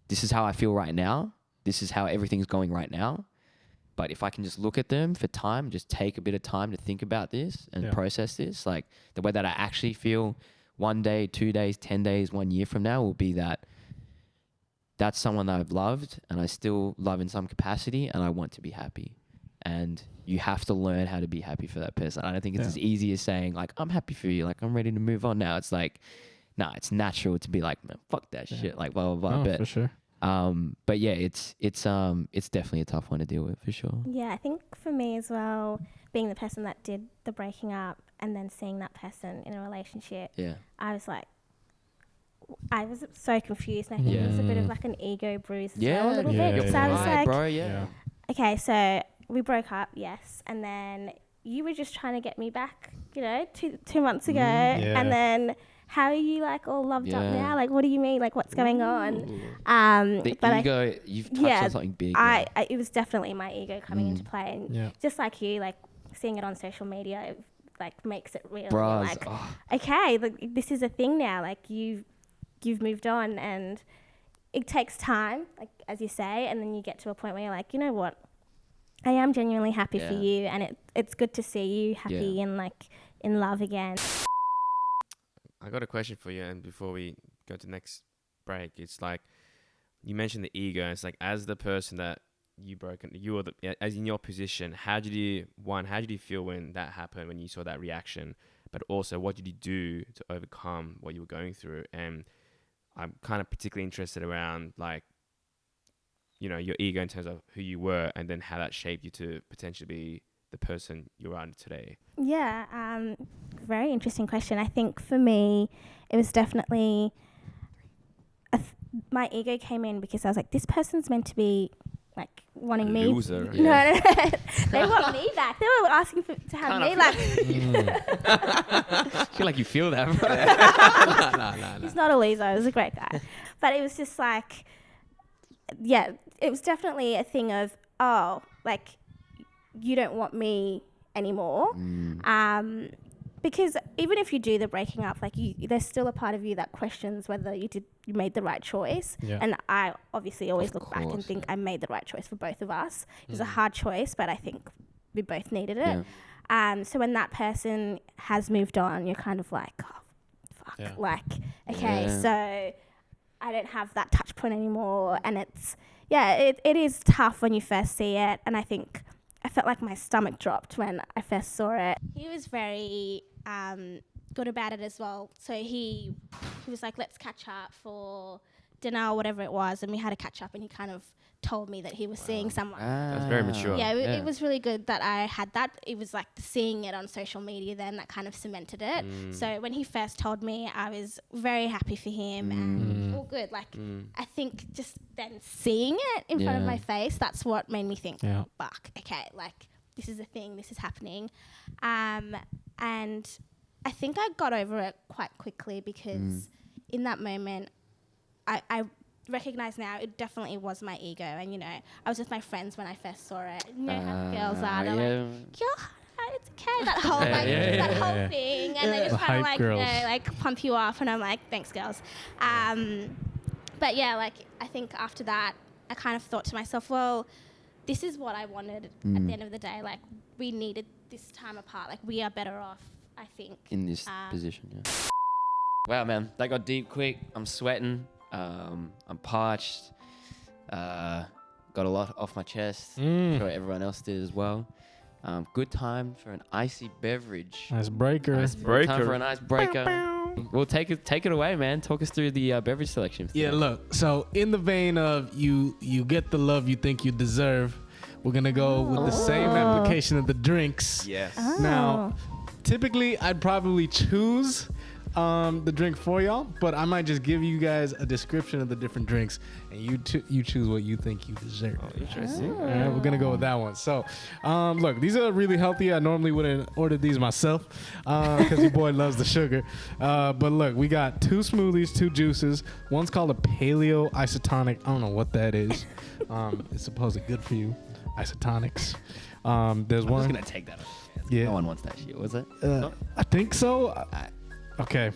this is how I feel right now. This is how everything's going right now. But if I can just look at them for time, just take a bit of time to think about this and process this, like the way that I actually feel 1 day, 2 days, 10 days, 1 year from now will be that that's someone that I've loved and I still love in some capacity and I want to be happy. And you have to learn how to be happy for that person. I don't think it's as easy as saying like, I'm happy for you. Like I'm ready to move on now. It's like, nah, it's natural to be like, man, fuck that shit. Like blah, blah, blah. For sure. But yeah, it's definitely a tough one to deal with for sure. Yeah, I think for me as well, being the person that did the breaking up and then seeing that person in a relationship, I was so confused, and I think it was a bit of like an ego bruise as well, a little bit. Because I was like, okay, so we broke up, yes, and then you were just trying to get me back, you know, two months ago, and then how are you like all loved up now? Like, what do you mean? Like, what's going on? The but ego, you've touched on something big. It was definitely my ego coming into play, and just like you, like seeing it on social media, it, like makes it real. Like, okay, like, this is a thing now. Like you've moved on, and it takes time, like as you say, and then you get to a point where you're like, you know what, I am genuinely happy for you, and it's good to see you happy and like in love again. I got a question for you, and before we go to the next break, it's like you mentioned the ego. And it's like, as the person that as in your position, how did you feel when that happened, when you saw that reaction? But also, what did you do to overcome what you were going through? And I'm kind of particularly interested around like, you know, your ego in terms of who you were, and then how that shaped you to potentially be the person you are today. Yeah, very interesting question. I think for me, it was definitely my ego came in because I was like, this person's meant to be like wanting me. Loser. No. They want me back. They were asking to have me back. I feel like you feel that, bro. No. He's not a loser. He was a great guy. But it was just like, yeah, it was definitely a thing of, oh, like, you don't want me anymore. Because even if you do the breaking up, like there's still a part of you that questions whether you made the right choice. And I obviously always look back and think I made the right choice for both of us. It was a hard choice, but I think we both needed it. So when that person has moved on, you're kind of like, oh, fuck. Like, okay, so I don't have that touch point anymore. And it is tough when you first see it. And I think I felt like my stomach dropped when I first saw it. He was very good about it as well. So he was like, let's catch up for dinner or whatever it was. And we had a catch up, and he kind of told me that he was seeing someone. That's very mature. Yeah, it was really good that I had that. It was like seeing it on social media then that kind of cemented it. So when he first told me, I was very happy for him and all good. Like, I think just then seeing it in front of my face, that's what made me think, fuck, okay, like this is a thing, this is happening. And I think I got over it quite quickly because in that moment, I recognize now it definitely was my ego. And, you know, I was with my friends when I first saw it. You know how the girls are. They're like, it's okay. That whole, that whole thing. And they just kind of like, you know, like pump you up. And I'm like, thanks, girls. But yeah, like, I think after that, I kind of thought to myself, well, this is what I wanted at the end of the day. Like, we needed this time apart. Like we are better off, I think. In this position, yeah. Wow, man, that got deep quick. I'm sweating. I'm parched. Got a lot off my chest. I'm sure everyone else did as well. Good time for an icy beverage. Nice breaker. Time for an icebreaker. Well, take it away, man. Talk us through the beverage selection. Yeah, look. So in the vein of you get the love you think you deserve, we're gonna go with the same application of the drinks. Yes. Now, typically I'd probably choose the drink for y'all, but I might just give you guys a description of the different drinks, and you choose what you think you deserve. Oh, interesting. All right, we're gonna go with that one. So, look, these are really healthy. I normally wouldn't order these myself because your boy loves the sugar. But look, we got 2 smoothies, 2 juices. One's called a paleo isotonic. I don't know what that is. It's supposedly good for you. Isotonics. There's I'm one. just gonna take that off. Yeah. No one wants that shit, was it? I think so. Okay.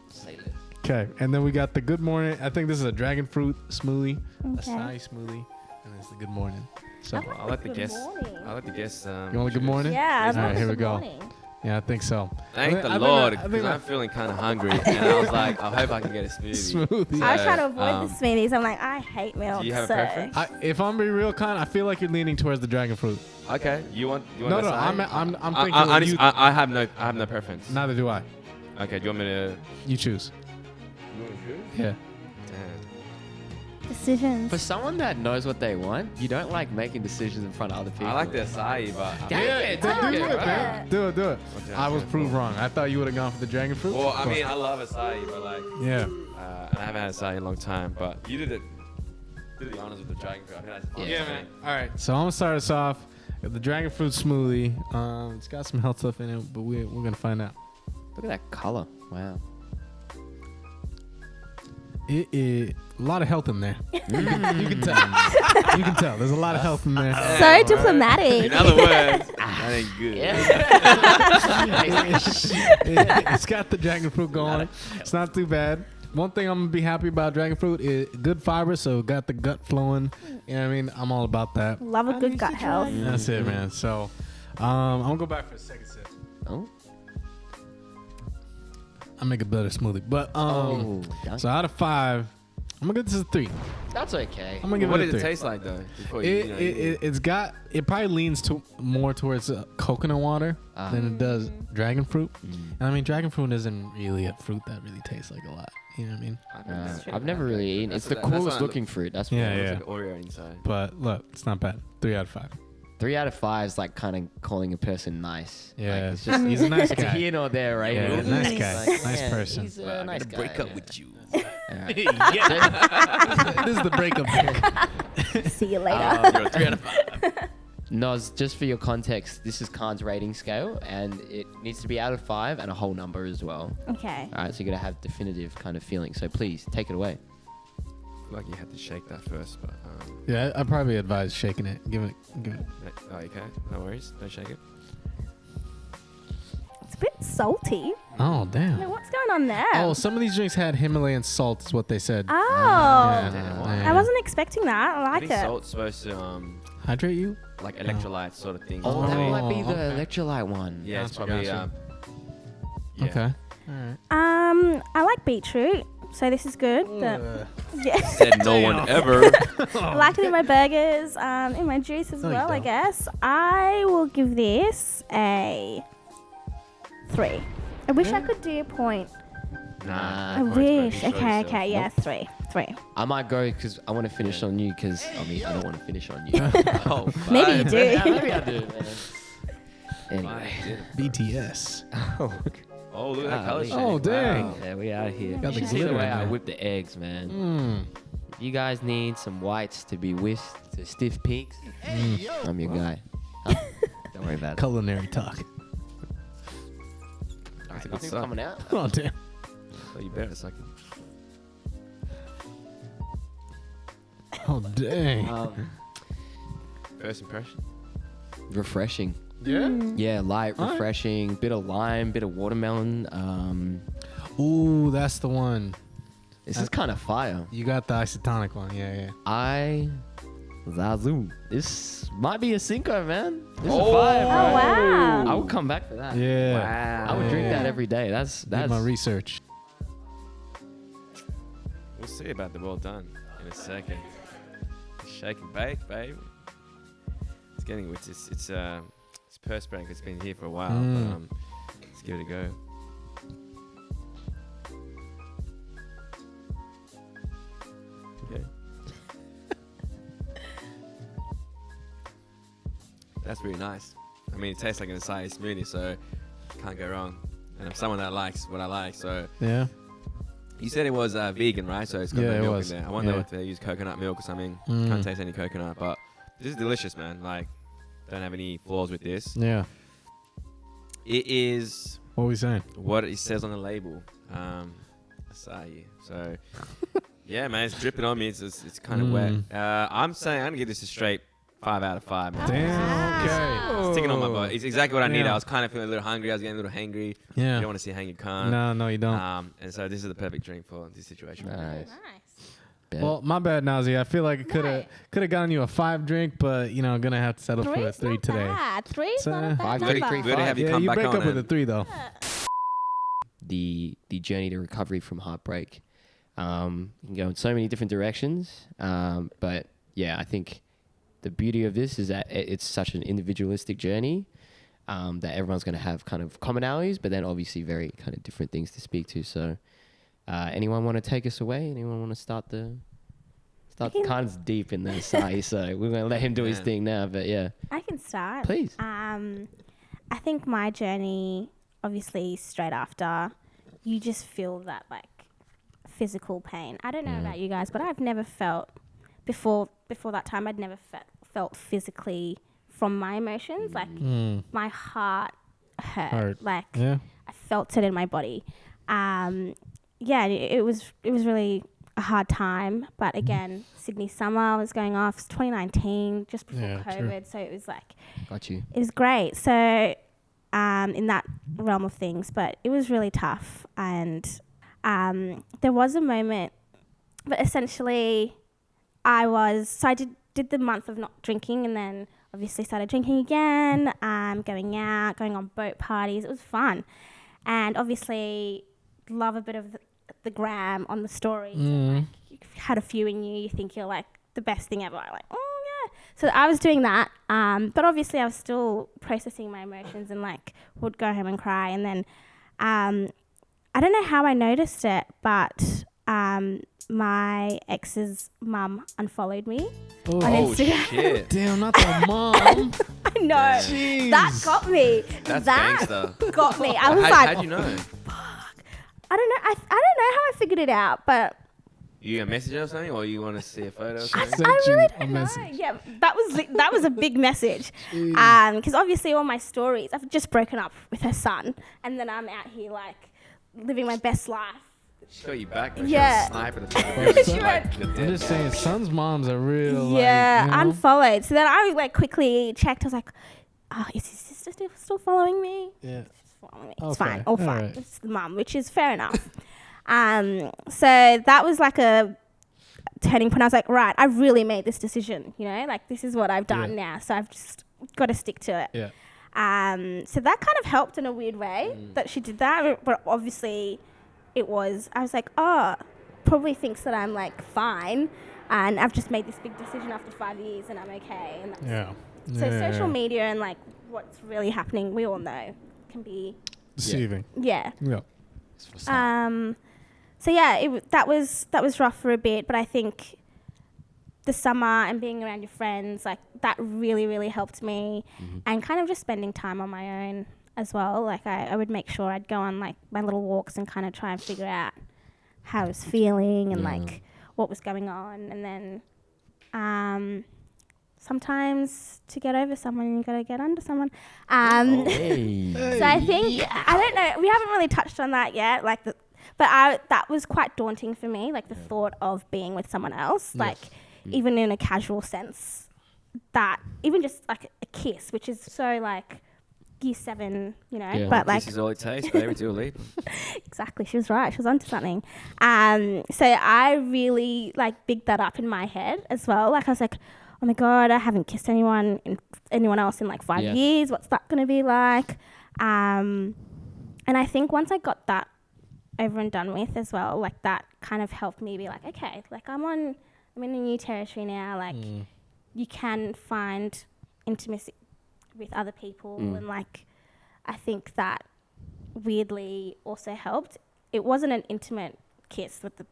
Say it. Okay, and then we got the Good Morning. I think this is a dragon fruit smoothie, a Okay. acai smoothie, and it's the Good Morning. So, Well, I like the Good guess. morning. I like the guess. you want a Good Morning? Yeah. All right, here we good go. morning. Yeah, I think so. Thank I the think Lord, I think because I'm feeling kind of hungry, and I was like, I hope I can get a smoothie. smoothie. I try to avoid Um, the smoothies. I'm like, I hate milk. do you have a so. preference? If I'm being real kind, I feel like you're leaning towards the dragon fruit. Okay, you want? No, that no, side? I'm I, thinking I, you. I have no preference. Neither do I. Okay, do you want me to? You choose. Yeah. Damn. Decisions. For someone that knows what they want, you don't like making decisions in front of other people. I like the acai, but Yeah, Yeah, take do it, it, right? man. Do it. Okay, I was okay, proved cool. wrong. I thought you would have gone for the dragon fruit. Well, I but- mean, I love acai, but like, yeah. and I haven't had acai in a long time. But you did the honors with the dragon fruit. I think that's fun. Yeah, man. All right, so I'm gonna start us off with the dragon fruit smoothie. It's got some health stuff in it, but we're gonna find out. Look at that color. Wow. It is a lot of health in there. You can tell. You can tell. There's a lot of health in there. So diplomatic. In other words, that ain't good. It's got the dragon fruit going. It's not too bad. One thing I'm gonna be happy about dragon fruit is good fiber, so got the gut flowing. You know what I mean? I'm all about that. Love a good gut health. That's it, man. So I'm gonna go back for a second sip. Oh. I'll make a better smoothie. But Dunk. so out of 5, I'm gonna give this a 3. That's okay. I'm gonna give What it did a it 3. taste like though? Before It's got, it probably leans more towards coconut water than it does dragon fruit. And I mean, dragon fruit isn't really a fruit that really tastes like a lot. You know what I mean? I've never really eaten. It's the That's what coolest I- looking fruit. That's Yeah, what yeah. It's like Oreo inside. But look, it's not bad. 3 out of 5. 3 out of 5 is like kind of calling a person nice. Yeah, Like, it's just, he's a nice it's a guy. here nor there, right? Yeah, It's nice like, guy. Nice person. He's a nice guy. break up with you. Alright. This is the breakup drink. See you later. You're a 3 out of 5. Noz, just for your context, this is Kaan's rating scale, and it needs to be out of 5 and a whole number as well. Okay. All right, so you're gonna have definitive kind of feeling. So please take it away. Like you had to shake that first, but Yeah, I probably advise shaking it. Give it. oh, okay, no worries, don't shake it. It's a bit salty. Oh, Now, damn. what's going on there? Oh, some of these drinks had Himalayan salt, is what they said. Oh. Yeah, I wasn't expecting that. I I like think it. salt's supposed to Hydrate you? like electrolyte sort of thing. Oh, that Oh, might be the okay. electrolyte one. Yeah, it's Gotcha, probably gotcha. yeah. Okay. All right. I like beetroot, so this is good. Yeah. Said no one ever. I like it in my burgers, in my juice as No, you well, I don't. guess. I will give this a 3. I wish I could do a point. Nah. I wish. Okay, yeah, 3. I might go because I want to finish on you because I mean I don't want to finish on you. Oh, Maybe you do. Yeah, maybe I do, man. Anyway. BTS. Oh, look at that color Golly. shade. Oh, dang. Wow. Yeah, we out here. Got the You see the glitter way in I there. whip the eggs, man. Mm. If you guys need some whites to be whisked to stiff peaks, I'm your guy. Don't worry about it. Culinary talk. All right, a good nothing's sign. coming out. Oh, damn. Oh, you better a second. Oh, dang. First impression. Refreshing. Yeah? Yeah, light, All right. refreshing. Bit of lime, bit of watermelon. Ooh, that's the one. This is kind of fire. You got the isotonic one. Yeah, yeah. I Zazu. This might be a cinco, man. This is Oh. fire, bro. Oh, wow. I would come back for that. Yeah. Wow. I would drink that every day. That's Did my research. We'll see about the well done in a second. Shake and bake, babe. It's getting it's perspiring. It's been here for a while. But, let's give it a go. Okay. That's really nice. I mean, it tastes like an acai smoothie, so can't go wrong. And I'm someone that likes what I like, so. Yeah. You said it was vegan, right? So it's got Yeah, no it milk was. in there. I wonder Yeah. if they use coconut milk or something. Can't taste any coconut, but this is delicious, man. Like, don't have any flaws with this. Yeah. It is What are we saying? what it says on the label. Acai. So, yeah, man, it's dripping on me. It's kind of wet. I'm saying I'm gonna give this a straight 5 out of 5, man. Damn. Okay. It's sticking on my butt. It's exactly what I needed. Yeah. I was kind of feeling a little hungry. I was getting a little hangry. You Yeah. don't want to see a hangry Kaan. No, you don't. And so this is the perfect drink for this situation. Nice. Nice. Bet. Well, my bad, Nozi. I feel like it Why? could have gotten you a 5 drink, but gonna have to settle for a Three's 3 not today. bad. Three's not a bad 5, number. 3, 3, Good to have you Yeah, come you back break on up with a and- 3 though. the journey to recovery from heartbreak. You can go in so many different directions. But yeah, I think the beauty of this is that it's such an individualistic journey that everyone's going to have kind of commonalities, but then obviously very kind of different things to speak to. So anyone want to take us away? Anyone want to start the Kaan's deep in the side, so we're going to let him do his Yeah. thing now. But yeah, I can start. please. I think my journey, obviously, straight after, you just feel that like physical pain. I don't know about you guys, but I've never felt before that time. I'd never felt physically from my emotions. Like my heart hurt. Hurt. Like Yeah. I felt it in my body. Yeah, it was really a hard time. But again, Sydney summer was going off. It's 2019, just before Yeah, true. COVID. So it was like, Got you. it was great. So in that realm of things, but it was really tough. And there was a moment, but essentially I did the month of not drinking, and then obviously started drinking again, going out, going on boat parties. It was fun. And obviously love a bit of the gram on the stories. And, like, you've had a few in you think you're like the best thing ever. Like, oh yeah. So I was doing that. But obviously I was still processing my emotions and like would go home and cry. And then I don't know how I noticed it, but my ex's mum unfollowed me on Oh, Instagram. shit. Damn, not the mom. I know. Jeez. That got me. That's that gangster. got me. I was How, like, how'd you know? I don't know. I don't know how I figured it out, but You a message or something, or you want to see a photo or She something? sent I you really a don't know. message. Yeah, that was a big message. Because obviously all my stories, I've just broken up with her son, and then I'm out here like living my best life. She got you back, but Yeah. she was a sniper. The She went- I'm just saying, son's moms are real. Yeah, like, you know? unfollowed. So then I like quickly checked. I was like, oh, is his sister still following me? Yeah. She's following me. It's Okay, fine. All fine. alright. It's the mum, which is fair enough. So that was like a turning point. I was like, right, I really made this decision. You know, like this is what I've done now. So I've just got to stick to it. Yeah. So that kind of helped in a weird way that she did that. But obviously I was like, oh, probably thinks that I'm like fine. And I've just made this big decision after 5 years and I'm okay. And that's Yeah. so Yeah. social media and like what's really happening, we all know can be, Deceiving. yeah. Yeah. It's for some. So yeah, that was rough for a bit, but I think the summer and being around your friends, like that really, really helped me. And kind of just spending time on my own as well. Like I would make sure I'd go on like my little walks and kind of try and figure out how I was feeling and like what was going on. And then sometimes to get over someone, you got to get under someone. Hey. So I think, I don't know, we haven't really touched on that yet, that was quite daunting for me, like the thought of being with someone else, like even in a casual sense, that even just like a kiss, which is so like year 7, you know, Yeah. but like, This is all it takes, baby, to leap. exactly, she was right, she was onto something. So I really like bigged that up in my head as well, like I was like, oh oh my God, I haven't kissed anyone else in like 5 Yeah. years. What's that going to be like? And I think once I got that over and done with as well, like that kind of helped me be like, okay, like I'm in a new territory now. Like you can find intimacy with other people. And like, I think that weirdly also helped. It wasn't an intimate kiss with the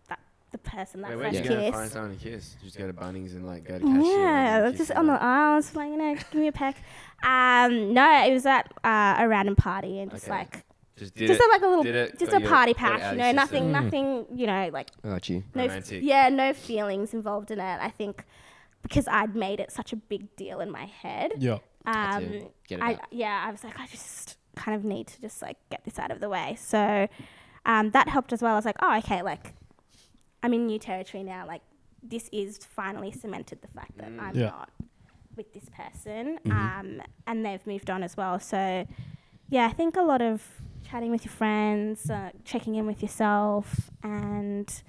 person that Wait, first where'd you kiss. go to find someone to kiss? Just go to Bunnings and like go to cashier. Yeah, and just kiss on the them? aisles, like, give me a peck. No, it was at a random party and just Okay. like, Just just a, like a little, did it, just got a your- party got it pack, out you of know, your system. nothing, you know, like Got you. no, Romantic. no feelings involved in it. I think because I'd made it such a big deal in my head. Yeah. Had to get it out. I was like, I just kind of need to just like get this out of the way. So that helped as well. I was like, oh, okay, like I'm in new territory now. Like this is finally cemented the fact that I'm Yeah. not with this person. And they've moved on as well. So yeah, I think a lot of chatting with your friends, checking in with yourself, and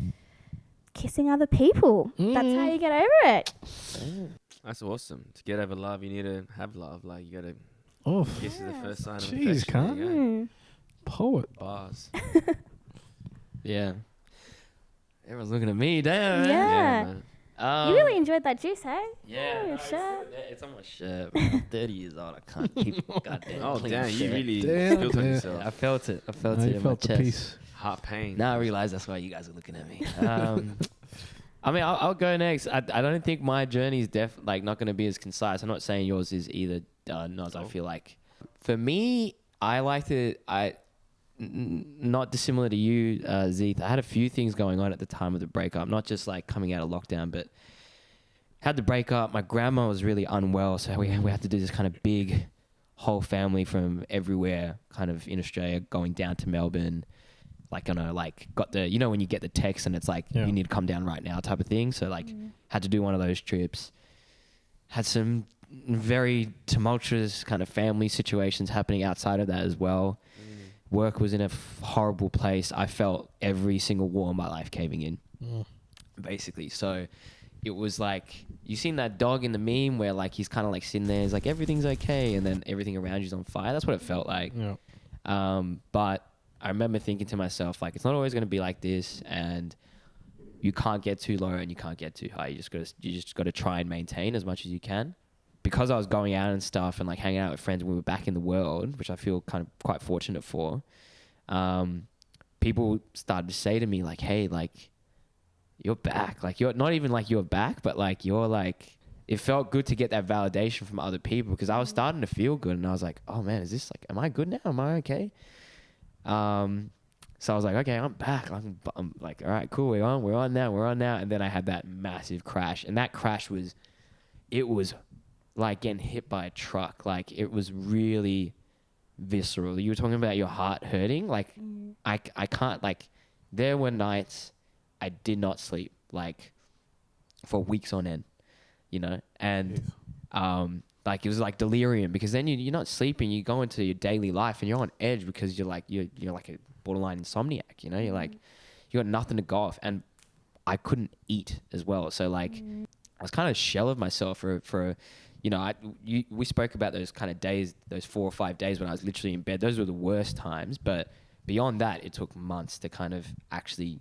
kissing other people. That's how you get over it. That's awesome. To get over love, you need to have love. Like you gotta Oh, kiss is the first sign of Jeez, affection. Kaan. There you go. Mm. poet. Bars. Yeah. Everyone's looking at me. Damn. Yeah. man. You really enjoyed that juice, hey? Yeah. Oh, your no, shirt. it's on my shirt. Man. I'm 30 years old. I can't keep goddamn Oh clean damn, you shirt. really Damn, built on yeah. yourself. I felt it. I felt Now it you in felt my the chest. peace. Heart pain. Now I realize that's why you guys are looking at me. I mean, I'll go next. I don't think my journey is not going to be as concise. I'm not saying yours is either. Not. I feel like for me, I like to. Not dissimilar to you, Zeeth. I had a few things going on at the time of the breakup. Not just like coming out of lockdown, but had the breakup. My grandma was really unwell, so we had to do this kind of big, whole family from everywhere, kind of in Australia, going down to Melbourne. Like on a got the when you get the text and it's like Yeah. you need to come down right now type of thing. So had to do one of those trips. Had some very tumultuous kind of family situations happening outside of that as well. Work was in a horrible place. I felt every single wall in my life caving in, basically. So it was like you seen that dog in the meme where like he's kind of like sitting there, he's like everything's okay, and then everything around you's on fire. That's what it felt like. Yeah. But I remember thinking to myself, like, it's not always going to be like this, and you can't get too low and you can't get too high. You just got to try and maintain as much as you can. Because I was going out and stuff and like hanging out with friends when we were back in the world, which I feel kind of quite fortunate for, people started to say to me like, hey, like, you're back. Like, you're not even like you're back, but like, you're like, it felt good to get that validation from other people because I was starting to feel good and I was like, oh man, is this like, am I good now? Am I okay? So I was like, okay, I'm back. I'm like, all right, cool. We're on now. And then I had that massive crash, and that crash was like getting hit by a truck. Like it was really visceral. You were talking about your heart hurting. Like I can't, like, there were nights I did not sleep like for weeks on end, and, like it was like delirium because then you're not sleeping. You go into your daily life and you're on edge because you're like a borderline insomniac. You're like you got nothing to go off, and I couldn't eat as well. So like I was kind of a shell of myself for we spoke about those kind of days, those 4 or 5 days when I was literally in bed. Those were the worst times. But beyond that, it took months to kind of actually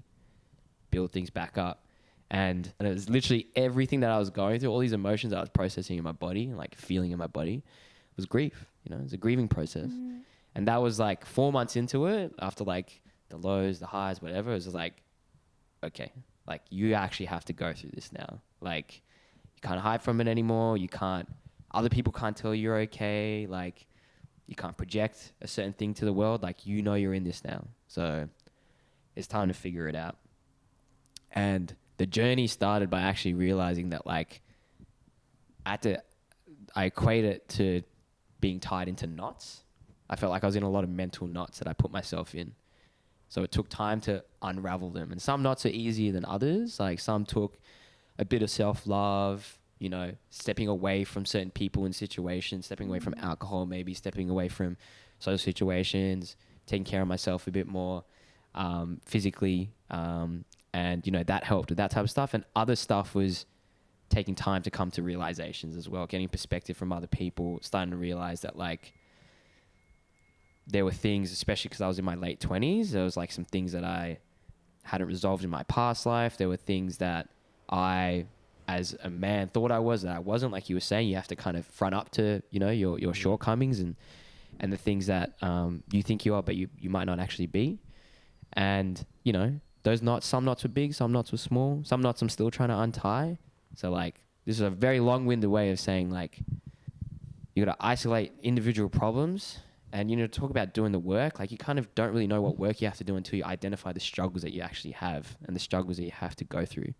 build things back up. And it was literally everything that I was going through, all these emotions I was processing in my body, like feeling in my body, was grief. It was a grieving process. And that was like 4 months into it, after like the lows, the highs, whatever. It was just like, okay, like you actually have to go through this now. Like you can't hide from it anymore. Other people can't tell you're okay. Like you can't project a certain thing to the world. Like you're in this now. So it's time to figure it out. And the journey started by actually realizing that like I equate it to being tied into knots. I felt like I was in a lot of mental knots that I put myself in. So it took time to unravel them. And some knots are easier than others. Like some took a bit of self-love, stepping away from certain people and situations, stepping away from alcohol, maybe stepping away from social situations, taking care of myself a bit more physically. And, that helped with that type of stuff. And other stuff was taking time to come to realizations as well, getting perspective from other people, starting to realize that like there were things, especially because I was in my late 20s, there was like some things that I hadn't resolved in my past life. There were things that I, as a man, thought I was that I wasn't. Like you were saying, you have to kind of front up to, you know, your shortcomings and the things that you think you are, but you might not actually be. And, you know, those knots, some knots were big, some knots were small, some knots I'm still trying to untie. So like, this is a very long-winded way of saying like, you got to isolate individual problems and, you know, talk about doing the work. Like you kind of don't really know what work you have to do until you identify the struggles that you actually have and the struggles that you have to go through.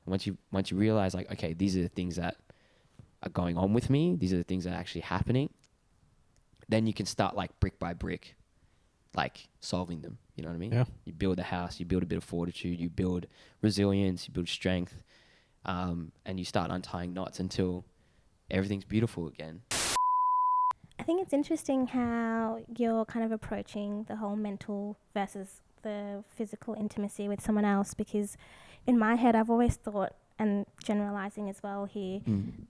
And once you realize like, okay, these are the things that are going on with me, these are the things that are actually happening, then you can start like brick by brick, like solving them. You know what I mean? Yeah. You build a house, you build a bit of fortitude, you build resilience, you build strength, and you start untying knots until everything's beautiful again. I think it's interesting how you're kind of approaching the whole mental versus the physical intimacy with someone else, because in my head I've always thought, and generalizing as well here,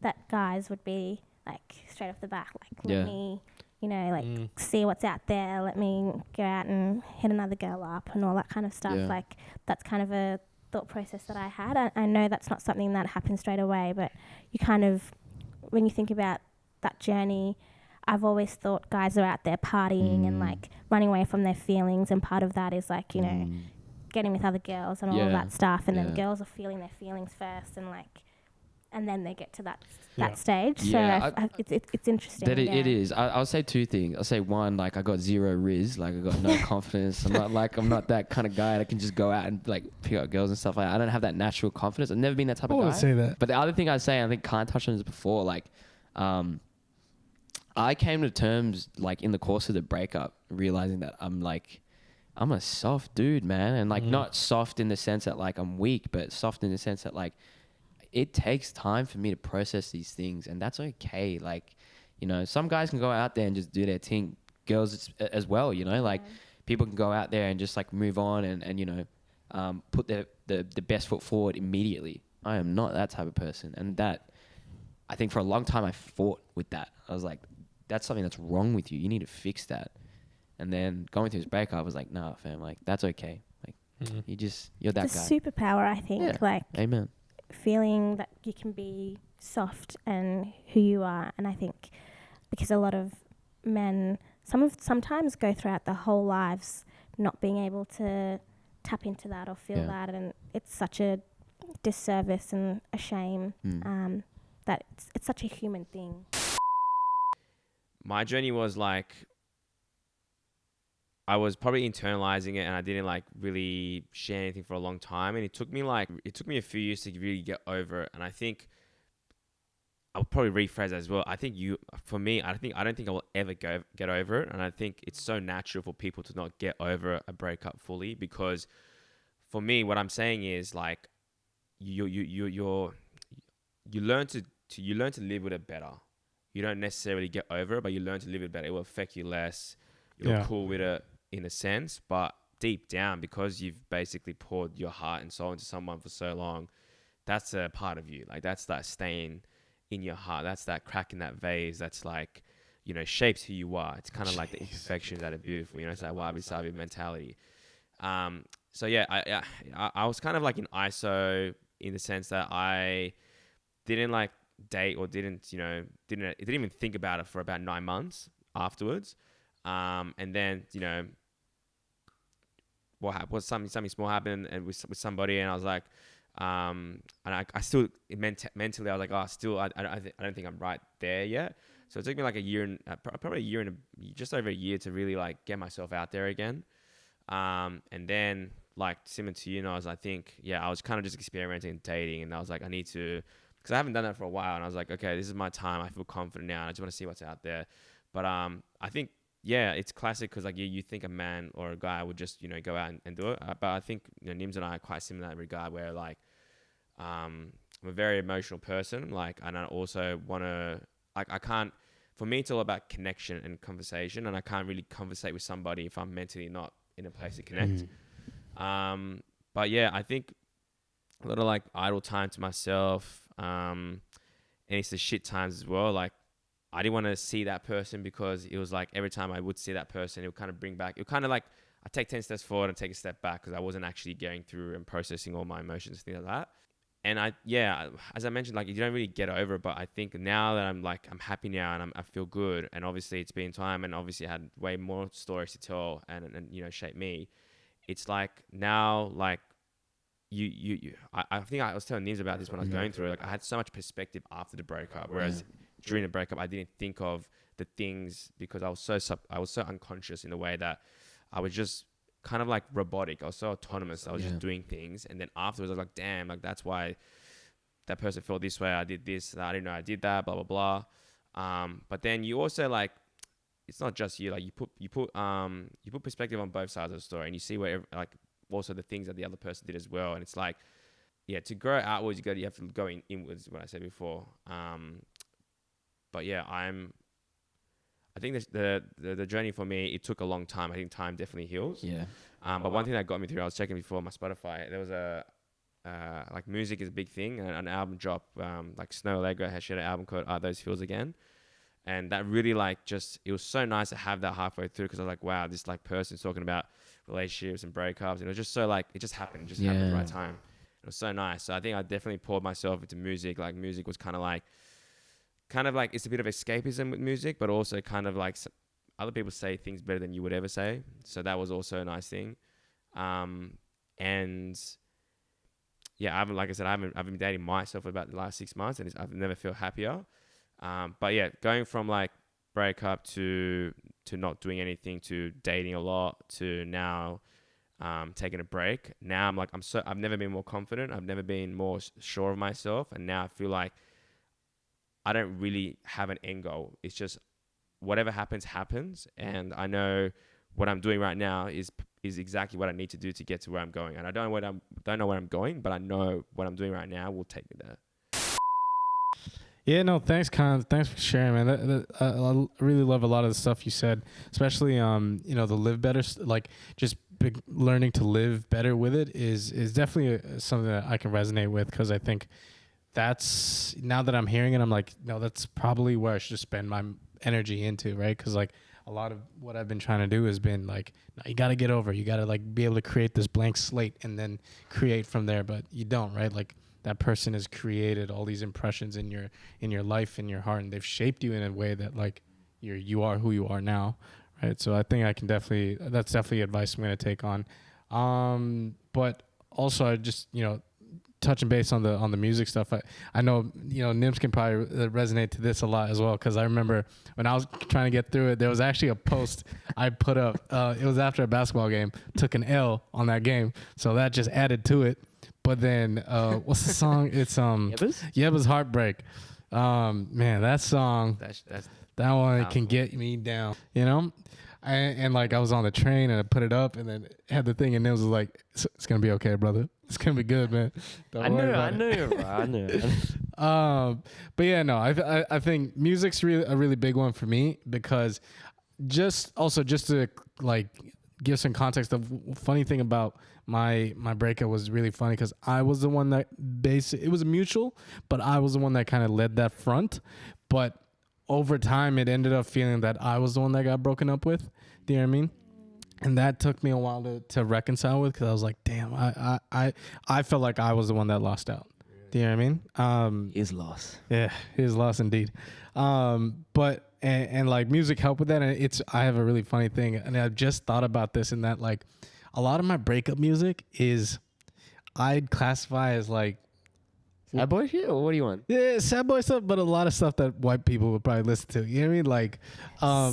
that guys would be like straight off the bat, like let me, you know, like see what's out there, let me go out and hit another girl up and all that kind of stuff. Yeah. Like that's kind of a thought process that I had. I know that's not something that happens straight away, but you kind of, when you think about that journey, I've always thought guys are out there partying and like running away from their feelings, and part of that is like, you know, getting with other girls and all of that stuff, and then girls are feeling their feelings first, and like, and then they get to that stage. Yeah, so it's interesting. That it is. I'll say two things. I'll say one, like I got zero riz, like I got no confidence. I'm not that kind of guy that can just go out and like pick up girls and stuff like that. I don't have that natural confidence. I've never been that type of guy. I would say that. But the other thing I'd say, I think Kaan touched on this before, like I came to terms like in the course of the breakup, realizing that I'm a soft dude, man. And like not soft in the sense that like I'm weak, but soft in the sense that like it takes time for me to process these things, and that's okay. Like, you know, some guys can go out there and just do their thing, girls as well, you know, like people can go out there and just like move on and you know, put the best foot forward immediately. I am not that type of person. And that, I think for a long time I fought with that. I was like, that's something that's wrong with you. You need to fix that. And then going through this breakup, I was like, nah, fam, like that's okay. Like you're that it's guy. a superpower, I think. Yeah. Like, amen. Feeling that you can be soft and who you are. And I think because a lot of men sometimes go throughout their whole lives not being able to tap into that or feel that, and it's such a disservice and a shame that it's such a human thing. My journey was like, I was probably internalizing it, and I didn't like really share anything for a long time. And it took me a few years to really get over it. And I think I'll probably rephrase that as well. I think I don't think I will ever get over it. And I think it's so natural for people to not get over a breakup fully, because for me, what I'm saying is like, you learn to live with it better. You don't necessarily get over it, but you learn to live with it better. It will affect you less. You're cool with it in a sense, but deep down, because you've basically poured your heart and soul into someone for so long, that's a part of you. Like that's that stain in your heart. That's that crack in that vase. That's like, you know, shapes who you are. It's kind of like the imperfections that are beautiful. You know, it's that wabi-sabi mentality. So yeah, I was kind of like in ISO in the sense that I didn't like date or didn't even think about it for about 9 months afterwards. And then, you know, something small happened and with somebody, and I was like, and I still mentally, I was like, I don't think I'm right there yet. So it took me like just over a year to really like get myself out there again. And then like similar to you, I was kind of just experimenting and dating, and I was like, I need to, because I haven't done that for a while, and I was like, okay, this is my time. I feel confident now, and I just want to see what's out there. But I think, yeah, it's classic because like you think a man or a guy would just, you know, go out and do it. But I think, you know, Nims and I are quite similar in that regard, where like I'm a very emotional person, like, and I also want to, like, I can't, for me it's all about connection and conversation, and I can't really conversate with somebody if I'm mentally not in a place to connect. But yeah, I think a lot of like idle time to myself, And it's the shit times as well. Like, I didn't want to see that person because it was like every time I would see that person, it would kind of bring back, it would kind of like, I take 10 steps forward and take a step back because I wasn't actually going through and processing all my emotions, things like that. And as I mentioned, like, you don't really get over it, but I think now that I'm happy now and I feel good, and obviously it's been time, and obviously I had way more stories to tell and you know, shape me. It's like now, like, I think I was telling Nims about this when I was going through it. Like, I had so much perspective after the breakup, whereas during the breakup, I didn't think of the things because I was so unconscious in the way that I was just kind of like robotic. I was so autonomous. I was just doing things. And then afterwards, I was like, damn, like, that's why that person felt this way. I did this. I didn't know I did that, blah, blah, blah. But then you also, like, it's not just you. Like, you put perspective on both sides of the story, and you see where, like, also the things that the other person did as well. And it's like, yeah, to grow outwards, you have to go inwards, what I said before. But yeah, I think the journey for me, it took a long time. I think time definitely heals. Yeah. But one thing that got me through, I was checking before my Spotify, there was like, music is a big thing, and an album drop, like Snow Allegra has shared an album called Are Those Feels Again. And that really, like, it was so nice to have that halfway through, because I was like, wow, this, like, person's talking about relationships and breakups, and it was just so, like, it just happened. It just happened at the right time. It was so nice. So I think I definitely poured myself into music. Like, music was kind of like it's a bit of escapism with music, but also kind of like other people say things better than you would ever say. So that was also a nice thing. And yeah, I've been dating myself for about the last 6 months, and I've never felt happier. But yeah, going from like breakup to not doing anything, to dating a lot, to now taking a break. Now I'm like, I've never been more confident. I've never been more sure of myself. And now I feel like I don't really have an end goal. It's just whatever happens. And I know what I'm doing right now is exactly what I need to do to get to where I'm going. And I don't know where I'm going, but I know what I'm doing right now will take me there. Yeah, no, thanks, Kaan. Thanks for sharing, man. I really love a lot of the stuff you said, especially, you know, the live better, like, just learning to live better with it is definitely something that I can resonate with, because I think that's, now that I'm hearing it, I'm like, no, that's probably where I should spend my energy into, right? Because, like, a lot of what I've been trying to do has been like, no, you got to get over. You got to, like, be able to create this blank slate and then create from there, but you don't, right? Like, that person has created all these impressions in your life, in your heart, and they've shaped you in a way that, like, you are who you are now, right? So I think that's definitely advice I'm going to take on. But also, I just, you know, touching base on the music stuff, I know, you know, Nims can probably resonate to this a lot as well, because I remember when I was trying to get through it, there was actually a post I put up. It was after a basketball game, took an L on that game, so that just added to it. But then, what's the song? It's Yebba's Heartbreak. Man, that song, that one can get me down, you know? And like, I was on the train and I put it up and then had the thing, and it was like, it's going to be okay, brother. It's going to be good, man. I know. But yeah, no, I think music's a really big one for me, because just to, like, give some context, the funny thing about my breakup was really funny, because I was the one that it was mutual, but I was the one that kind of led that front. But over time, it ended up feeling that I was the one that got broken up with. Do you know what I mean? And that took me a while to reconcile with, because I was like, damn, I felt like I was the one that lost out. Do you know what I mean? His loss. Yeah, his loss indeed. But and like, music helped with that. And I have a really funny thing, and I've just thought about this, in that, like, a lot of my breakup music is, I'd classify as, like, Sad boy shit, or what do you want? yeah, sad boy stuff, but a lot of stuff that white people would probably listen to. You know what I mean? Like,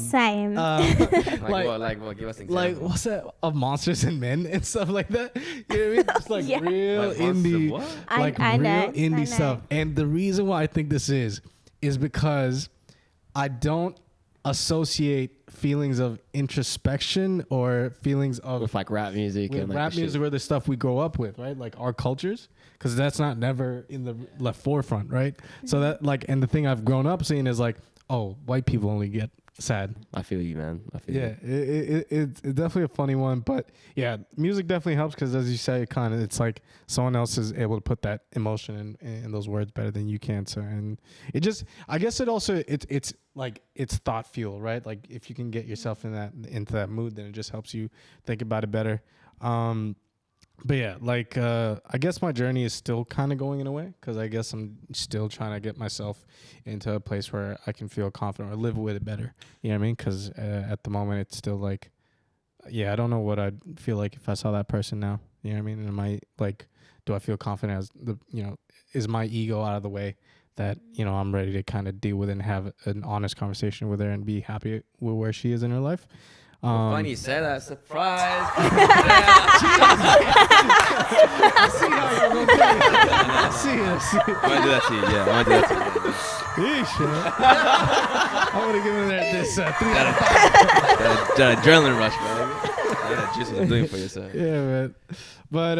Same. Like what? Give us an example. like, what's that? Of Monsters and Men and stuff like that. You know what I mean? Just like Yeah. real Like indie, what? like I real know, indie I stuff. know. And the reason why I think this is because I don't associate feelings of introspection or feelings of With like rap music with and like rap the shit. music, or the stuff we grow up with, right? Like our cultures, because that's not never in the left forefront, right? So that, like, and the thing I've grown up seeing is like, oh, white people only get sad. I feel you, man. I feel Yeah, you. it's definitely a funny one, but yeah, music definitely helps because, as you say, kind of, it's like someone else is able to put that emotion in those words better than you can. So, and it just, I guess it also, it's like, it's thought fuel, right? Like if you can get yourself into that mood, then it just helps you think about it better. But yeah, like I guess my journey is still kind of going in a way because I guess I'm still trying to get myself into a place where I can feel confident or live with it better. You know what I mean? Because at the moment it's still like, yeah, I don't know what I'd feel like if I saw that person now. You know what I mean? And am I like, do I feel confident as is my ego out of the way that, I'm ready to kind of deal with it and have an honest conversation with her and be happy with where she is in her life? Funny you say that. Surprise. I see how you're going to play it. I see. I might do that to you. Yeah, I might do that to you. Yeesh, man. I would have given her this 3 out of 5. That adrenaline rush, man. That juice was doing for yourself. Yeah, man. But,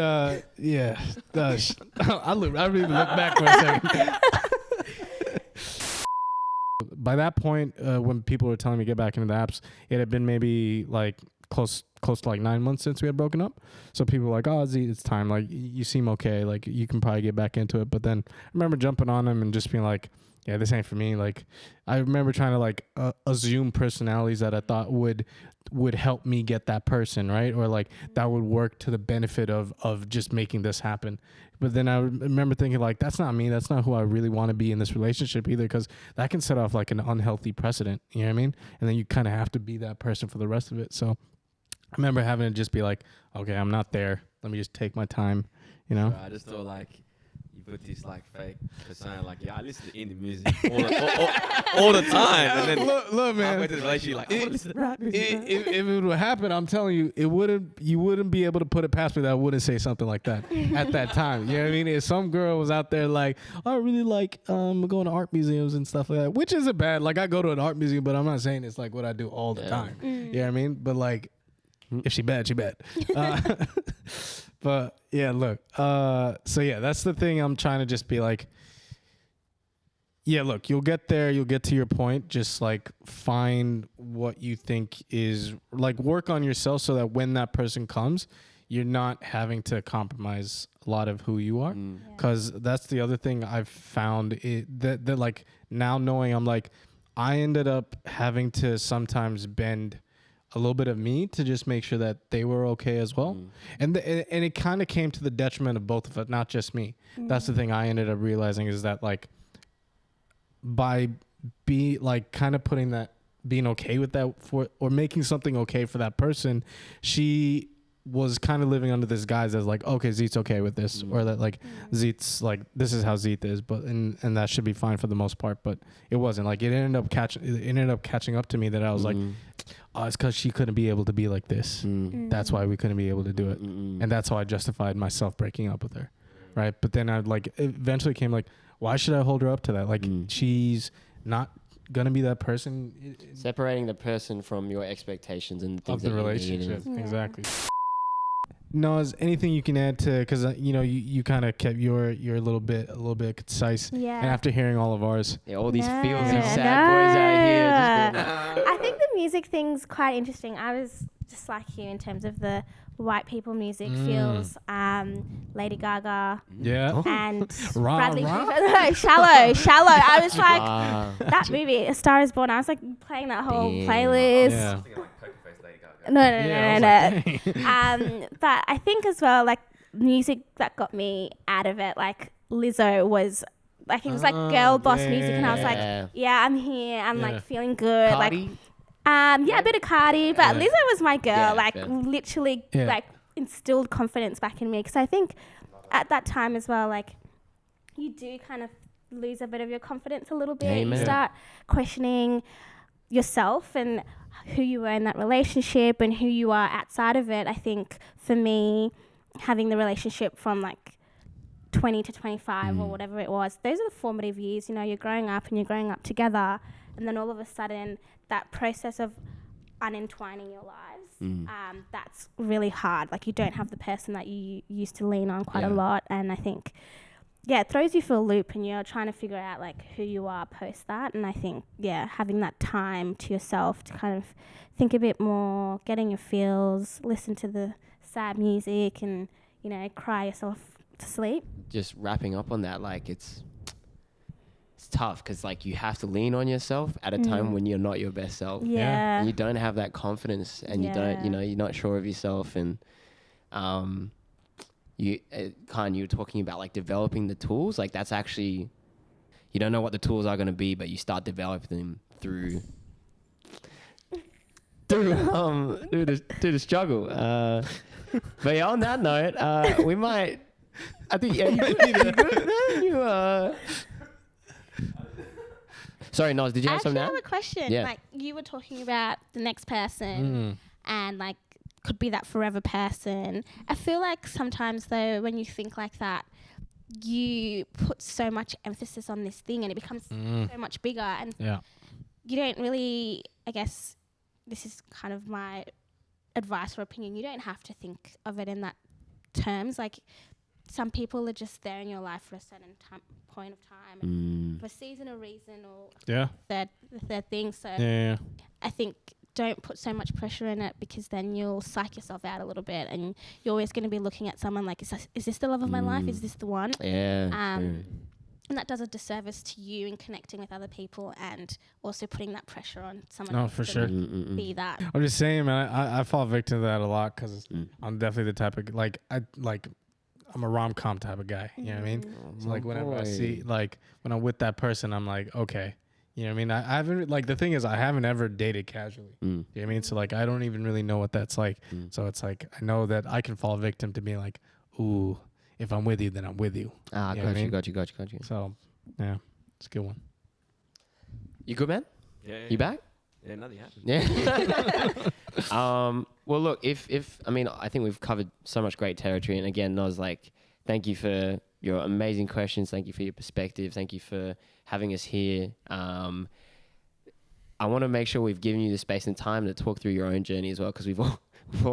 yeah. I really look back for a second. By that point, when people were telling me to get back into the apps, it had been maybe like close to like 9 months since we had broken up. So people were like, "Oh, Z, it's time. Like, you seem okay. Like, you can probably get back into it." But then I remember jumping on them and just being like, "Yeah, this ain't for me." Like, I remember trying to like assume personalities that I thought would help me get that person, right? Or like that would work to the benefit of just making this happen. But then I remember thinking like, that's not me. That's not who I really want to be in this relationship either, because that can set off like an unhealthy precedent. You know what I mean? And then you kind of have to be that person for the rest of it. So I remember having to just be like, okay, I'm not there. Let me just take my time, Bro, I just thought like, put this like fake persona, like, yeah, I listen to indie music all the time, and then look, man. I went to the relationship like, I want to listen to rap music. If it would happen, I'm telling you, you wouldn't be able to put it past me that I wouldn't say something like that at that time. You know what I mean? If some girl was out there like, I really like going to art museums and stuff like that, which isn't bad. Like, I go to an art museum, but I'm not saying it's like what I do all the time. You know what I mean? But like, if she bad, she bad. But yeah, look. So yeah, that's the thing. I'm trying to just be like, yeah, look, you'll get there. You'll get to your point. Just like find what you think is like, work on yourself so that when that person comes, you're not having to compromise a lot of who you are. Because that's the other thing I've found that like now knowing, I'm like, I ended up having to sometimes bend a little bit of me to just make sure that they were okay as well. And it kind of came to the detriment of both of us, not just me. That's the thing I ended up realizing, is that like by kind of putting that, being okay with that or making something okay for that person, she was kind of living under this guise as like, okay, Zeeth's okay with this, or that like Zeeth's like, this is how Zeeth is, but and that should be fine for the most part. But it wasn't. Like, it ended up catching up to me that I was like, oh, it's because she couldn't be able to be like this. That's why we couldn't be able to do it. And that's how I justified myself breaking up with her, right? But then I like eventually came like, why should I hold her up to that? Like, she's not gonna be that person. Separating the person from your expectations and the things of the that relationship. You need. Exactly. No, is anything you can add to, because you kind of kept your a little bit concise. Yeah. And after hearing all of ours, Yeah, all these feels No. and sad boys out here. Just I think the music thing's quite interesting. I was just like you in terms of the white people music feels. Lady Gaga yeah, and Rah, Bradley rah. Cooper. No, Shallow. I was like, Wow. that movie, A Star Is Born. I was like playing that whole Damn. playlist. Yeah. No. Yeah, I was like, But I think as well, like, music that got me out of it, like Lizzo was, like, it was like girl boss music, and I was like, yeah, I'm here. I'm Yeah. like feeling good. Cardi? Like, a bit of Cardi, but Lizzo was my girl. Yeah, like, fair. literally, Yeah. like, instilled confidence back in me. Because I think at that time as well, like, you do kind of lose a bit of your confidence a little bit. Amen. You start questioning yourself and who you were in that relationship and who you are outside of it. I think for me, having the relationship from like 20 to 25 or whatever it was, those are the formative years. You're growing up and you're growing up together, and then all of a sudden that process of unentwining your lives, that's really hard. Like, you don't have the person that you used to lean on quite a lot. And I think it throws you for a loop, and you're trying to figure out like who you are post that. And I think, having that time to yourself to kind of think a bit more, getting your feels, listen to the sad music, and cry yourself to sleep. Just wrapping up on that, like it's tough because like you have to lean on yourself at a time when you're not your best self. And you don't have that confidence, and you don't, you're not sure of yourself. And Kaan, you were talking about like developing the tools. Like that's actually, you don't know what the tools are going to be, but you start developing them through the struggle. But yeah, on that note, we might. I think you good. Sorry, Noz, did you have something? I have a question. Yeah. Like you were talking about the next person, and like could be that forever person. I feel like sometimes though, when you think like that, you put so much emphasis on this thing, and it becomes so much bigger, and you don't really. I guess this is kind of my advice or opinion. You don't have to think of it in that terms. Like some people are just there in your life for a certain point of time, and for a season, a reason, or the third thing. So I think don't put so much pressure in it, because then you'll psych yourself out a little bit, and you're always going to be looking at someone like, is this the love of my life? Is this the one? And that does a disservice to you in connecting with other people, and also putting that pressure on someone else for to sure. be that. I'm just saying, man, I fall victim to that a lot, because I'm definitely the type of I'm a rom-com type of guy. You know what I mean? So like whenever I see, like when I'm with that person, I'm like, okay. You know what I mean? I haven't, like, the thing is, I haven't ever dated casually. You know what I mean? So like, I don't even really know what that's like. So it's like, I know that I can fall victim to being like, ooh, if I'm with you, then I'm with you. Got you. So yeah, it's a good one. You good, man? Yeah. You back? Yeah, nothing happened. Yeah. Well, look, I think we've covered so much great territory. And again, Noz, like, thank you for your amazing questions. Thank you for your perspective. Thank you for having us here. I want to make sure we've given you the space and time to talk through your own journey as well, because we've all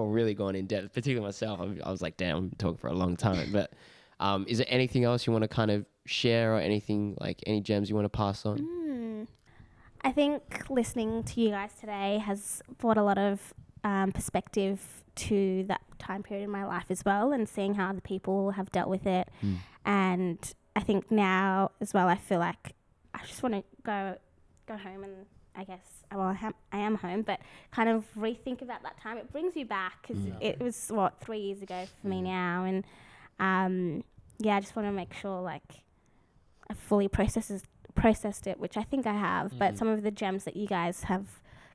really gone in depth, particularly myself. I was like, damn, I'm talking for a long time. But is there anything else you want to kind of share, or anything, like any gems you want to pass on? I think listening to you guys today has brought a lot of perspective to that time period in my life as well, and seeing how other people have dealt with it. And I think now as well, I feel like I just want to go home, and I guess, well, I am home, but kind of rethink about that time. It brings you back, because it was 3 years ago for me now, and I just want to make sure like I fully processed it, which I think I have. But some of the gems that you guys have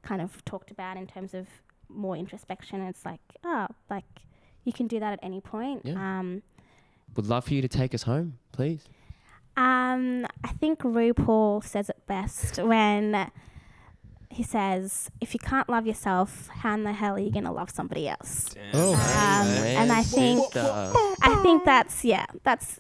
kind of talked about in terms of more introspection, it's like, you can do that at any point. Would love for you to take us home, please. I think RuPaul says it best when he says, if you can't love yourself, how in the hell are you going to love somebody else? And I think that's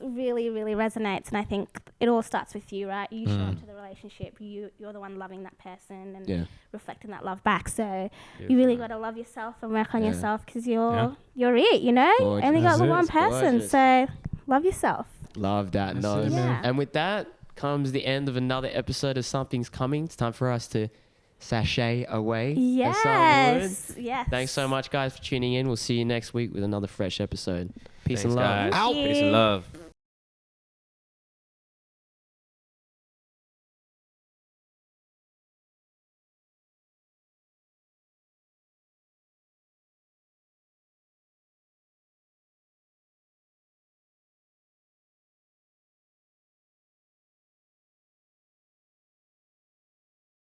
really, really resonates. And I think it all starts with you, right? You show up to the relationship. You're the one loving that person and reflecting that love back. So you really got to love yourself and work on yourself, because you're it, you know? Gorgeous. Only got the one person. Gorgeous. So love yourself. Love that. No. And with that comes the end of another episode of Something's Coming. It's time for us to sashay away. Yes. Thanks so much, guys, for tuning in. We'll see you next week with another fresh episode. Peace and love. Guys. Peace and love.